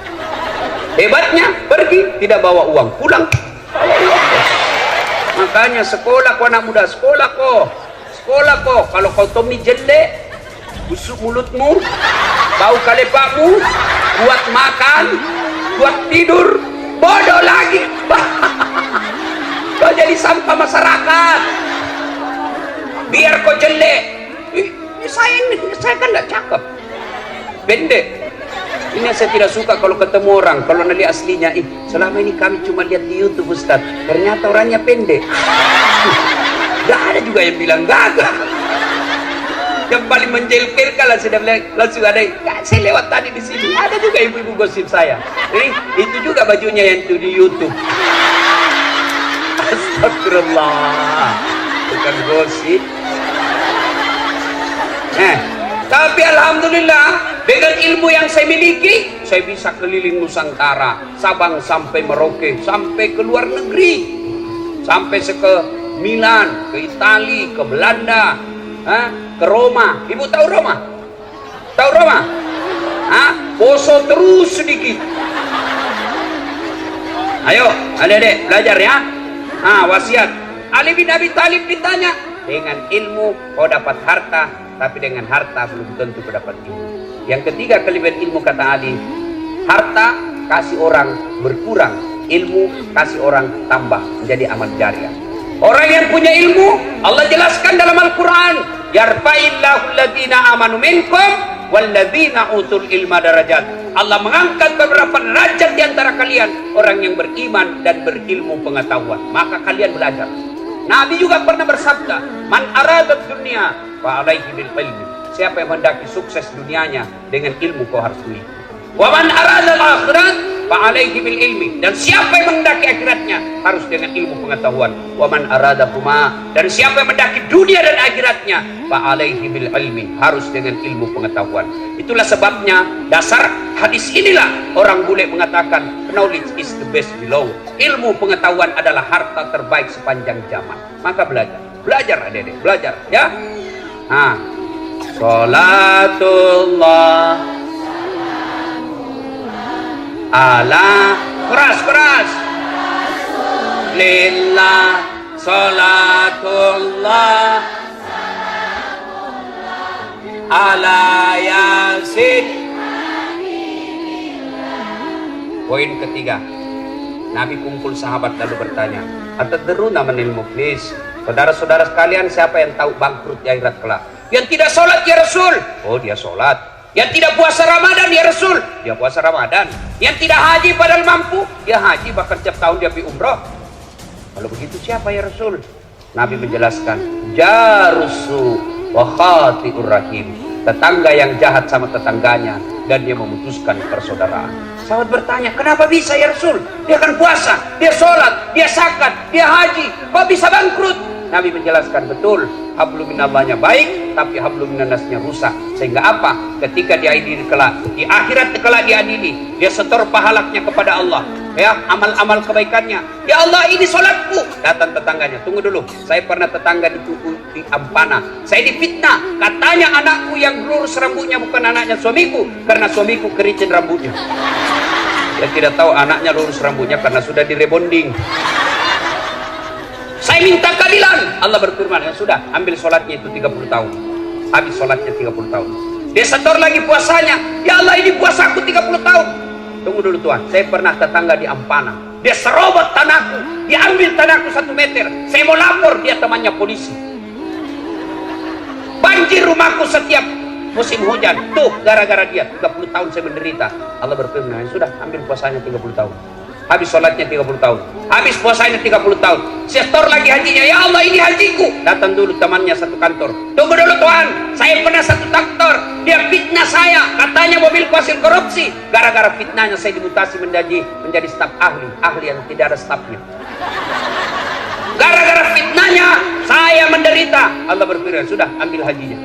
Hebatnya pergi tidak bawa uang, pulang bawa uang. Makanya sekolah kau anak muda, sekolah kau. Kalau kau Tommy jelek, busuk mulutmu, bau kalepakmu, buat makan, buat tidur, bodoh lagi. Kau jadi sampah masyarakat. Biar kau jelek. Saya kan tidak cakep, pendek. Ini yang saya tidak suka kalau ketemu orang, kalau nanti aslinya, selama ini kami cuma lihat di YouTube Ustaz, ternyata orangnya pendek. Gak ada juga yang bilang gagah. Yang paling menjelkelkan lah sudah langsung ada. Saya lewat tadi di sini, ada juga ibu-ibu gosip saya. Itu juga bajunya yang itu di YouTube. Astagfirullah, bukan gosip. Tapi alhamdulillah dengan ilmu yang saya miliki, saya bisa keliling Nusantara, Sabang sampai Merauke, sampai ke luar negeri, sampai ke Milan, ke Itali, ke Belanda, ke Roma. Ibu tahu Roma? Tahu Roma? Poso terus sedikit. Ayo, adik-adik belajar ya. Wasiat. Ali bin Abi Thalib ditanya, dengan ilmu kau dapat harta, tapi dengan harta belum tentu kau dapat ilmu. Yang ketiga kelebihan ilmu kata Ali, harta kasih orang berkurang, ilmu kasih orang tambah menjadi amal jariah. Orang yang punya ilmu, Allah jelaskan dalam Al-Quran, yarfa'illahu alladhina amanu minkum walladhina utul ilma darajat. Allah mengangkat beberapa derajat di antara kalian, orang yang beriman dan berilmu pengetahuan. Maka kalian belajar. Nabi juga pernah bersabda, man aradat dunia fa alaihi bil ilmi. Siapa yang mendaki sukses dunianya, dengan ilmu kau harus duit. Wa man arada al-akhirat fa alaihi bil ilmi. Dan siapa yang mendaki akhiratnya harus dengan ilmu pengetahuan. Wa man arada huma. Dan siapa yang mendaki dunia dan akhiratnya fa alaihi bil ilmi, harus dengan ilmu pengetahuan. Itulah sebabnya dasar hadis inilah orang bule mengatakan knowledge is the best below. Ilmu pengetahuan adalah harta terbaik sepanjang zaman. Maka belajar adik-adik, belajar ya. Sholatullah ala keras lillah, sholatullah ala yasin. Poin ketiga, Nabi kumpul sahabat lalu bertanya, atadruna manil muflis? Saudara-saudara sekalian, siapa yang tahu bangkrut di akhirat kelak? Yang tidak sholat ya Rasul. Oh, dia sholat. Yang tidak puasa Ramadan ya Rasul. Dia puasa Ramadan. Yang tidak haji padahal mampu, dia haji, bahkan setiap tahun dia pergi umrah. Kalau begitu siapa ya Rasul? Nabi menjelaskan, jarusu wa khati'ur rahim. Tetangga yang jahat sama tetangganya dan dia memutuskan persaudaraan. Sahabat bertanya, kenapa bisa ya Rasul? Dia kan puasa, dia sholat, dia zakat, dia haji, kok bisa bangkrut? Nabi menjelaskan, betul, hablum minallahnya baik, tapi hablum minannasnya rusak. Sehingga apa? Ketika dia adili kelak, di akhirat kelak dia adili, dia setor pahalanya kepada Allah, ya, amal-amal kebaikannya. Ya Allah, ini sholatku. Datang tetangganya, tunggu dulu, saya pernah tetangga di Ampana, saya difitnah, katanya anakku yang lurus rambutnya bukan anaknya suamiku, karena suamiku keriting rambutnya. Dia tidak tahu anaknya lurus rambutnya karena sudah direbonding. Saya minta keadilan. Allah berfirman, ya sudah, ambil sholatnya itu 30 tahun. Habis sholatnya 30 tahun. Dia setor lagi puasanya. Ya Allah, ini puasa aku 30 tahun. Tunggu dulu Tuhan, saya pernah tetangga di Ampana. Dia serobot tanahku, dia ambil tanahku 1 meter. Saya mau lapor, dia temannya polisi. Banjir rumahku setiap musim hujan. Tuh, gara-gara dia 30 tahun saya menderita. Allah berfirman, sudah, ambil puasanya 30 tahun. Habis sholatnya 30 tahun. Habis puasanya 30 tahun. Setor lagi hajinya. Ya Allah, ini hajiku. Datang dulu temannya satu kantor. Tunggu dulu Tuhan, saya pernah satu kantor. Dia fitnah saya. Katanya mobilku hasil korupsi. Gara-gara fitnahnya saya dimutasi menjadi staf ahli. Ahli yang tidak ada stafnya. Gara-gara fitnahnya saya menderita. Allah berfirman, sudah, ambil hajinya.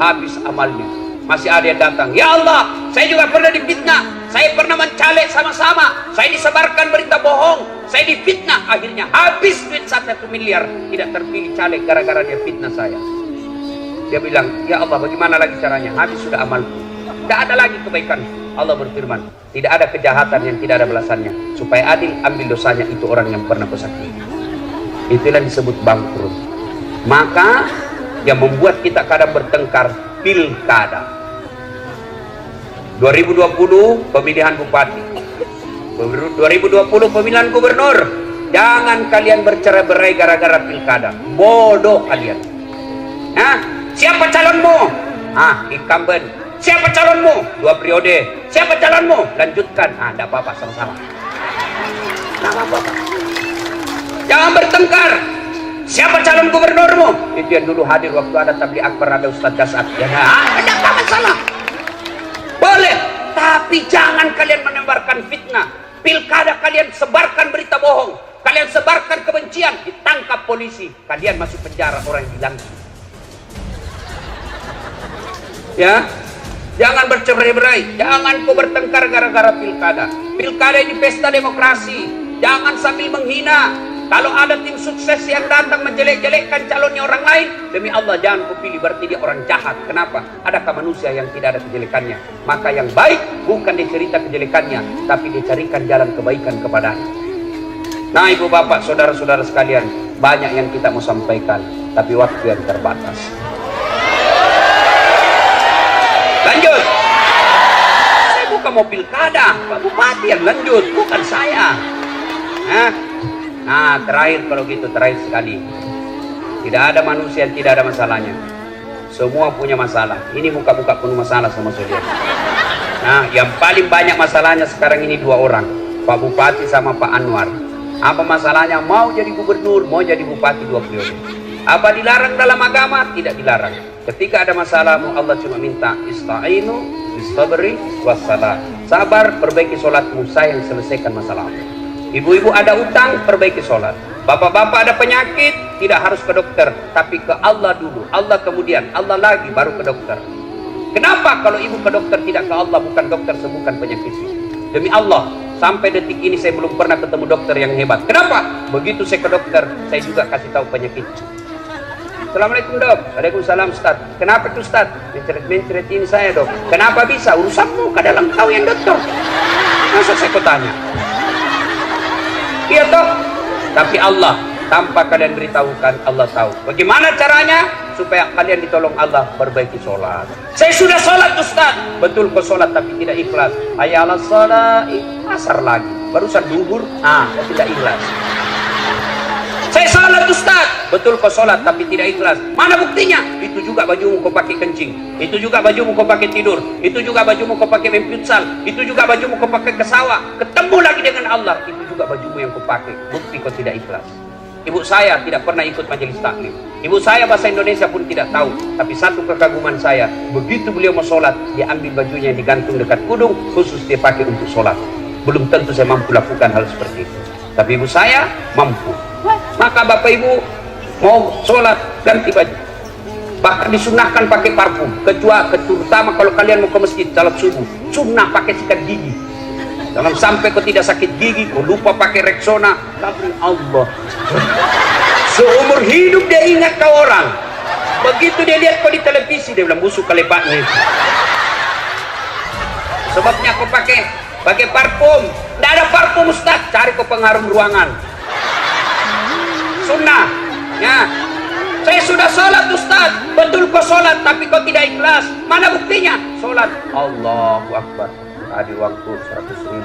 Habis amalnya. Masih ada yang datang. Ya Allah, saya juga pernah difitnah. Saya pernah mencalek sama-sama. Saya disebarkan berita bohong. Saya difitnah. Akhirnya habis duit 1 miliar. Tidak terpilih caleg gara-gara dia fitnah saya. Dia bilang, ya Allah, bagaimana lagi caranya? Habis sudah amalku. Tidak ada lagi kebaikan. Allah berfirman, tidak ada kejahatan yang tidak ada balasannya. Supaya adil, ambil dosanya itu orang yang pernah bersakit. Itulah disebut bangkrut. Maka yang membuat kita kadang bertengkar, pilkada. 2020 pemilihan bupati, 2020 pemilihan gubernur. Jangan kalian bercerai-berai gara-gara pilkada. Bodoh kalian. Nah, siapa calonmu? Incumbent. Siapa calonmu? 2 periode. Siapa calonmu? Lanjutkan. Tidak apa-apa, sama-sama. Tidak apa-apa. Jangan bertengkar. Siapa calon gubernurmu? Itu yang dulu hadir waktu ada tabligh akbar, ada Ustadz Dasat. Ya, ada apa masalah? Boleh, tapi jangan kalian menebarkan fitnah. Pilkada kalian sebarkan berita bohong. Kalian sebarkan kebencian, ditangkap polisi. Kalian masuk penjara, orang yang bilang. Ya, jangan bercerai-berai. Jangan kau bertengkar gara-gara pilkada. Pilkada ini pesta demokrasi. Jangan sambil menghina. Kalau ada tim sukses yang datang menjelek-jelekkan calonnya orang lain, demi Allah jangan kau pilih, berarti dia orang jahat. Kenapa? Adakah manusia yang tidak ada kejelekannya? Maka yang baik bukan dicerita kejelekannya, tapi dicarikan jalan kebaikan kepadanya. Nah, ibu bapak, saudara-saudara sekalian, banyak yang kita mau sampaikan, tapi waktu yang terbatas. Lanjut. Saya bukan mau pilkada, Pak Bupati yang lanjut, bukan saya. Nah, terakhir kalau gitu, terakhir sekali. Tidak ada manusia yang tidak ada masalahnya. Semua punya masalah. Ini muka-muka penuh masalah sama saudara. Nah, yang paling banyak masalahnya sekarang ini 2 orang. Pak Bupati sama Pak Anwar. Apa masalahnya? Mau jadi gubernur, mau jadi bupati 2 periode. Apa dilarang dalam agama? Tidak dilarang. Ketika ada masalahmu, Allah cuma minta ista'inu bisabri wassalah. Sabar, perbaiki sholatmu, saya yang selesaikan masalahmu. Ibu-ibu ada utang, perbaiki sholat. Bapak-bapak ada penyakit, tidak harus ke dokter, tapi ke Allah dulu. Allah kemudian, Allah lagi, baru ke dokter. Kenapa kalau ibu ke dokter tidak ke Allah? Bukan dokter sembuhkan penyakitnya. Demi Allah, sampai detik ini saya belum pernah ketemu dokter yang hebat. Kenapa? Begitu saya ke dokter, saya juga kasih tahu penyakitnya. Assalamualaikum dok. Waalaikumsalam Ustaz. Kenapa tuh Ustaz? Mencret-mencret ini saya dok. Kenapa bisa? Urusanmu, kadang tahu yang dokter. Masa saya kau tanya? Iya toh, tapi Allah tanpa kalian beritahukan, Allah tahu. Bagaimana caranya supaya kalian ditolong Allah? Perbaiki sholat. Saya sudah sholat Ustaz. Betul kau sholat tapi tidak ikhlas. Hayya 'alas shalah, asar lagi. Barusan duhur, kau tidak ikhlas. Saya sholat Ustaz. Betul kau sholat tapi tidak ikhlas. Mana buktinya? Itu juga bajumu kau pakai kencing. Itu juga bajumu kau pakai tidur. Itu juga bajumu kau pakai main futsal. Itu juga bajumu kau pakai ke sawah. Ketemu lagi dengan Allah. Itu juga bajumu yang kau pakai. Bukti kau tidak ikhlas. Ibu saya tidak pernah ikut majelis taklim. Ibu saya bahasa Indonesia pun tidak tahu. Tapi satu kekaguman saya, begitu beliau mau sholat, dia ambil bajunya yang digantung dekat kudung, khusus dia pakai untuk sholat. Belum tentu saya mampu lakukan hal seperti itu. Tapi ibu saya mampu. Maka bapak ibu mau sholat ganti baju. Bahkan disunahkan pakai parfum. Terutama kalau kalian mau ke masjid salat subuh, sunnah pakai sikat gigi. Jangan sampai kau tidak sakit gigi, kau lupa pakai Rexona. Tapi Allah, seumur hidup dia ingat kau orang. Begitu dia lihat kau di televisi, dia bilang busuk kelepatnya itu. Sebabnya kau pakai parfum. Tidak ada parfum Ustaz, cari kau pengharum ruangan. Sunnah, Ya, saya sudah sholat Ustaz. Betul kau sholat, tapi kau tidak ikhlas. Mana buktinya? Sholat. Allahu Akbar. Ada uang tuh 100.000.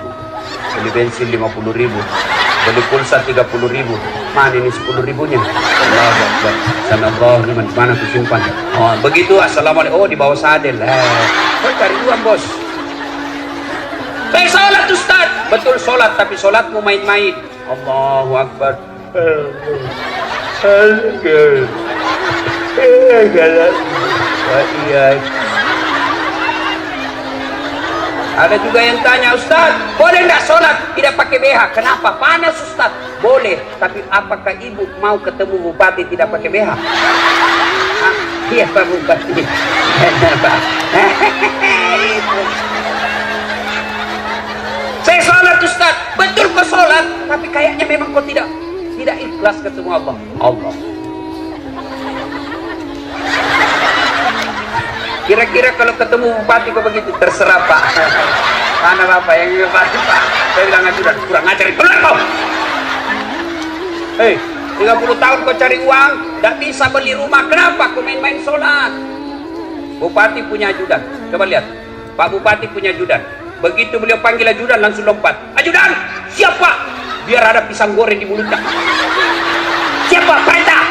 Beli bensin 50.000. Beli pulsa 30.000. Mana ini 10.000-nya? Allahu Akbar. Sanallahu liman mana tuh simpan. Oh, begitu. Assalamualaikum. Oh, di bawah sadel. Kau cari uang, bos. Saya sholat Ustaz. Betul sholat, tapi sholatmu main-main. Allahu Akbar. Ada juga yang tanya, Ustaz, boleh enggak sholat tidak pakai BH? Kenapa? Panas Ustaz. Boleh, tapi apakah ibu mau ketemu bupati tidak pakai BH? Iya Pak Bupati. Saya sholat Ustaz, betul kau sholat, tapi kayaknya memang kau tidak ikhlas ketemu Allah. Kira-kira kalau ketemu bupati kok begitu? Terserah Pak. Mana Bapak yang bupati Pak? Saya bilang ajudan, kurang ajar, keluar kau. Hei, 30 tahun kau cari uang, tidak bisa beli rumah, kenapa kau main-main sholat? Bupati punya ajudan, coba lihat. Pak Bupati punya ajudan. Begitu beliau panggil ajudan langsung lompat. Ajudan, siapa? Biar ada pisang goreng di mulutnya. Siapa? Perintah.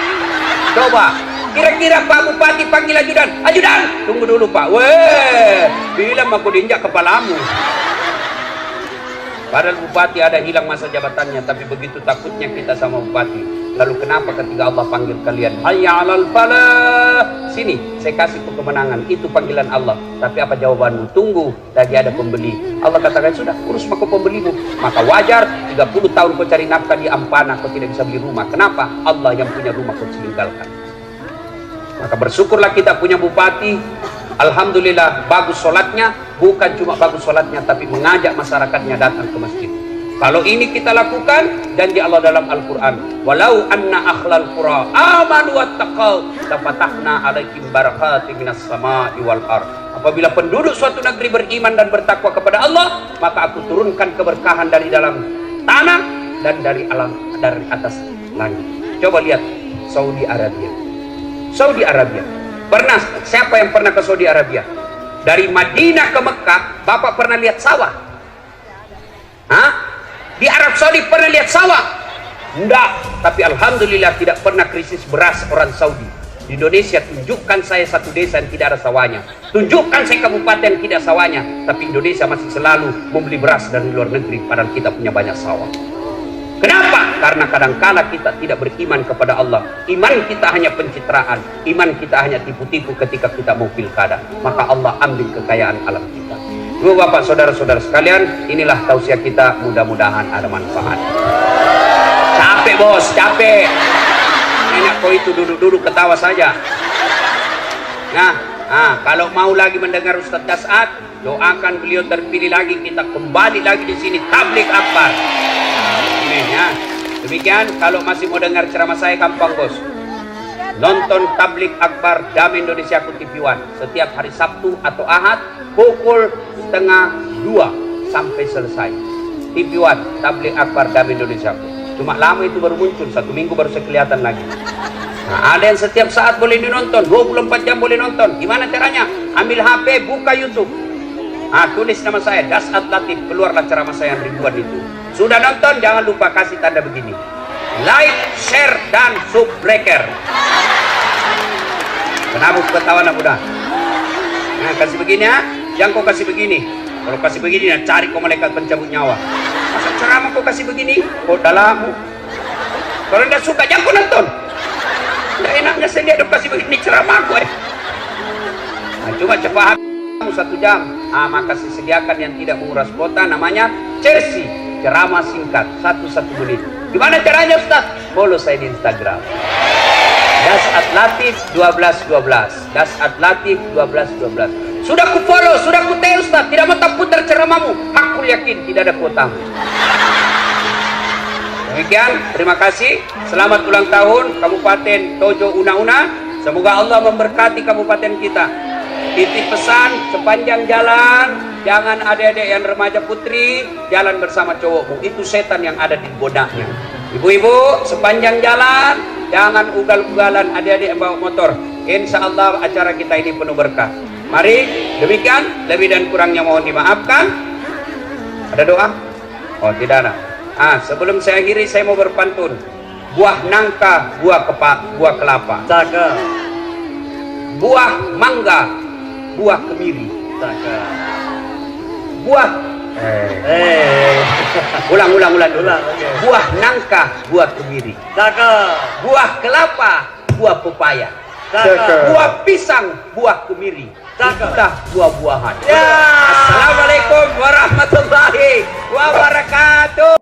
Coba. Kira-kira Pak Bupati panggil ajudan. Ajudan, tunggu dulu Pak. Weh, bilang aku diinjak kepalamu. Padahal Bupati ada hilang masa jabatannya, tapi begitu takutnya kita sama Bupati. Lalu kenapa ketika Allah panggil kalian, hayya 'alal falah, sini saya kasih itu kemenangan, itu panggilan Allah. Tapi apa jawabanmu? Tunggu, lagi ada pembeli. Allah katakan sudah, urus maka pembelimu. Maka wajar 30 tahun kau cari nafkah di Ampana, kau tidak bisa beli rumah. Kenapa? Allah yang punya rumah kau tinggalkan. Maka bersyukurlah kita punya bupati. Alhamdulillah bagus sholatnya, bukan cuma bagus sholatnya, tapi mengajak masyarakatnya datang ke masjid. Kalau ini kita lakukan, janji Allah dalam Al-Quran, walau anna akhlal qura amanu wattaqau lafatahna alaikum barakatim minas sama'i wal ardh. Apabila penduduk suatu negeri beriman dan bertakwa kepada Allah, maka aku turunkan keberkahan dari dalam tanah dan dari atas langit. Coba lihat Saudi Arabia. Siapa yang pernah ke Saudi Arabia? Dari Madinah ke Mekah, Bapak pernah lihat sawah? Hah? Di Arab Saudi pernah lihat sawah? Enggak. Tapi alhamdulillah tidak pernah krisis beras orang Saudi. Di Indonesia tunjukkan saya satu desa yang tidak ada sawahnya. Tunjukkan saya kabupaten yang tidak sawahnya. Tapi Indonesia masih selalu membeli beras dari luar negeri, padahal kita punya banyak sawah. Kenapa? Karena kadangkala kita tidak beriman kepada Allah. Iman kita hanya pencitraan. Iman kita hanya tipu-tipu ketika kita mau pilkada. Maka Allah ambil kekayaan alam kita. Dua Bapak, saudara-saudara sekalian, inilah tausiah kita, mudah-mudahan ada manfaat. Capek bos, capek. Enak kau itu duduk-duduk ketawa saja. Nah, kalau mau lagi mendengar Ustaz Das'ad, doakan beliau terpilih lagi, kita kembali lagi di sini tablik akbar. Ya. Demikian, kalau masih mau dengar ceramah saya gampang bos. Nonton tablik akbar Damai Indonesia TV One setiap hari Sabtu atau Ahad pukul 1:30 sampai selesai. TV One tablik akbar Damai Indonesia. Cuma lama itu baru muncul, 1 minggu baru kelihatan lagi. Nah, ada yang setiap saat boleh dinonton, 24 jam boleh nonton. Gimana caranya? Ambil HP, buka YouTube. Tulis nama saya Das'ad Latif, keluarlah ceramah saya yang ribuan itu. Sudah nonton, jangan lupa kasih tanda begini, like, share, dan subbreaker. Kenapa ketawa nak muda? Nah, kasih begini ya, jangan kau kasih begini. Kalau kasih begini, nah, cari kau malaikat pencabut nyawa. Masa ceramah kau kasih begini? Kau dalam. Kalau tidak suka, jangan kau nonton. Tidak enaknya saya lihat kasih begini ceramah aku. Nah, cuma cepat 1 jam. Maka sediakan yang tidak menguras kuota, namanya Chelsea. Ceramah singkat 1 menit. Gimana caranya Ustaz? Follow saya di Instagram Das'ad Latif 1212. Das'ad Latif 1212. Sudah ku follow, sudah ku tag Ustaz, tidak mau tak putar ceramahmu. Aku yakin tidak ada kuotamu. Demikian, terima kasih. Selamat ulang tahun Kabupaten Tojo Una-Una. Semoga Allah memberkati kabupaten kita. Titip pesan, sepanjang jalan jangan adik-adik yang remaja putri jalan bersama cowokmu, itu setan yang ada di bodaknya. Ibu-ibu sepanjang jalan jangan ugal-ugalan adik-adik yang bawa motor. Insya Allah acara kita ini penuh berkah. Mari demikian, lebih dan kurangnya mohon dimaafkan. Ada doa? Oh tidak ada. Sebelum saya akhiri saya mau berpantun. Buah nangka, buah kelapa. Cakep. Buah mangga, buah kemiri. Cakep. Buah ulang. Okay. Buah nangka, buah kemiri. Cakep. Buah kelapa, buah pepaya. Cakep. Buah pisang, buah kemiri. Cakep. Itulah buah-buahan. Ya. Assalamualaikum warahmatullahi wabarakatuh.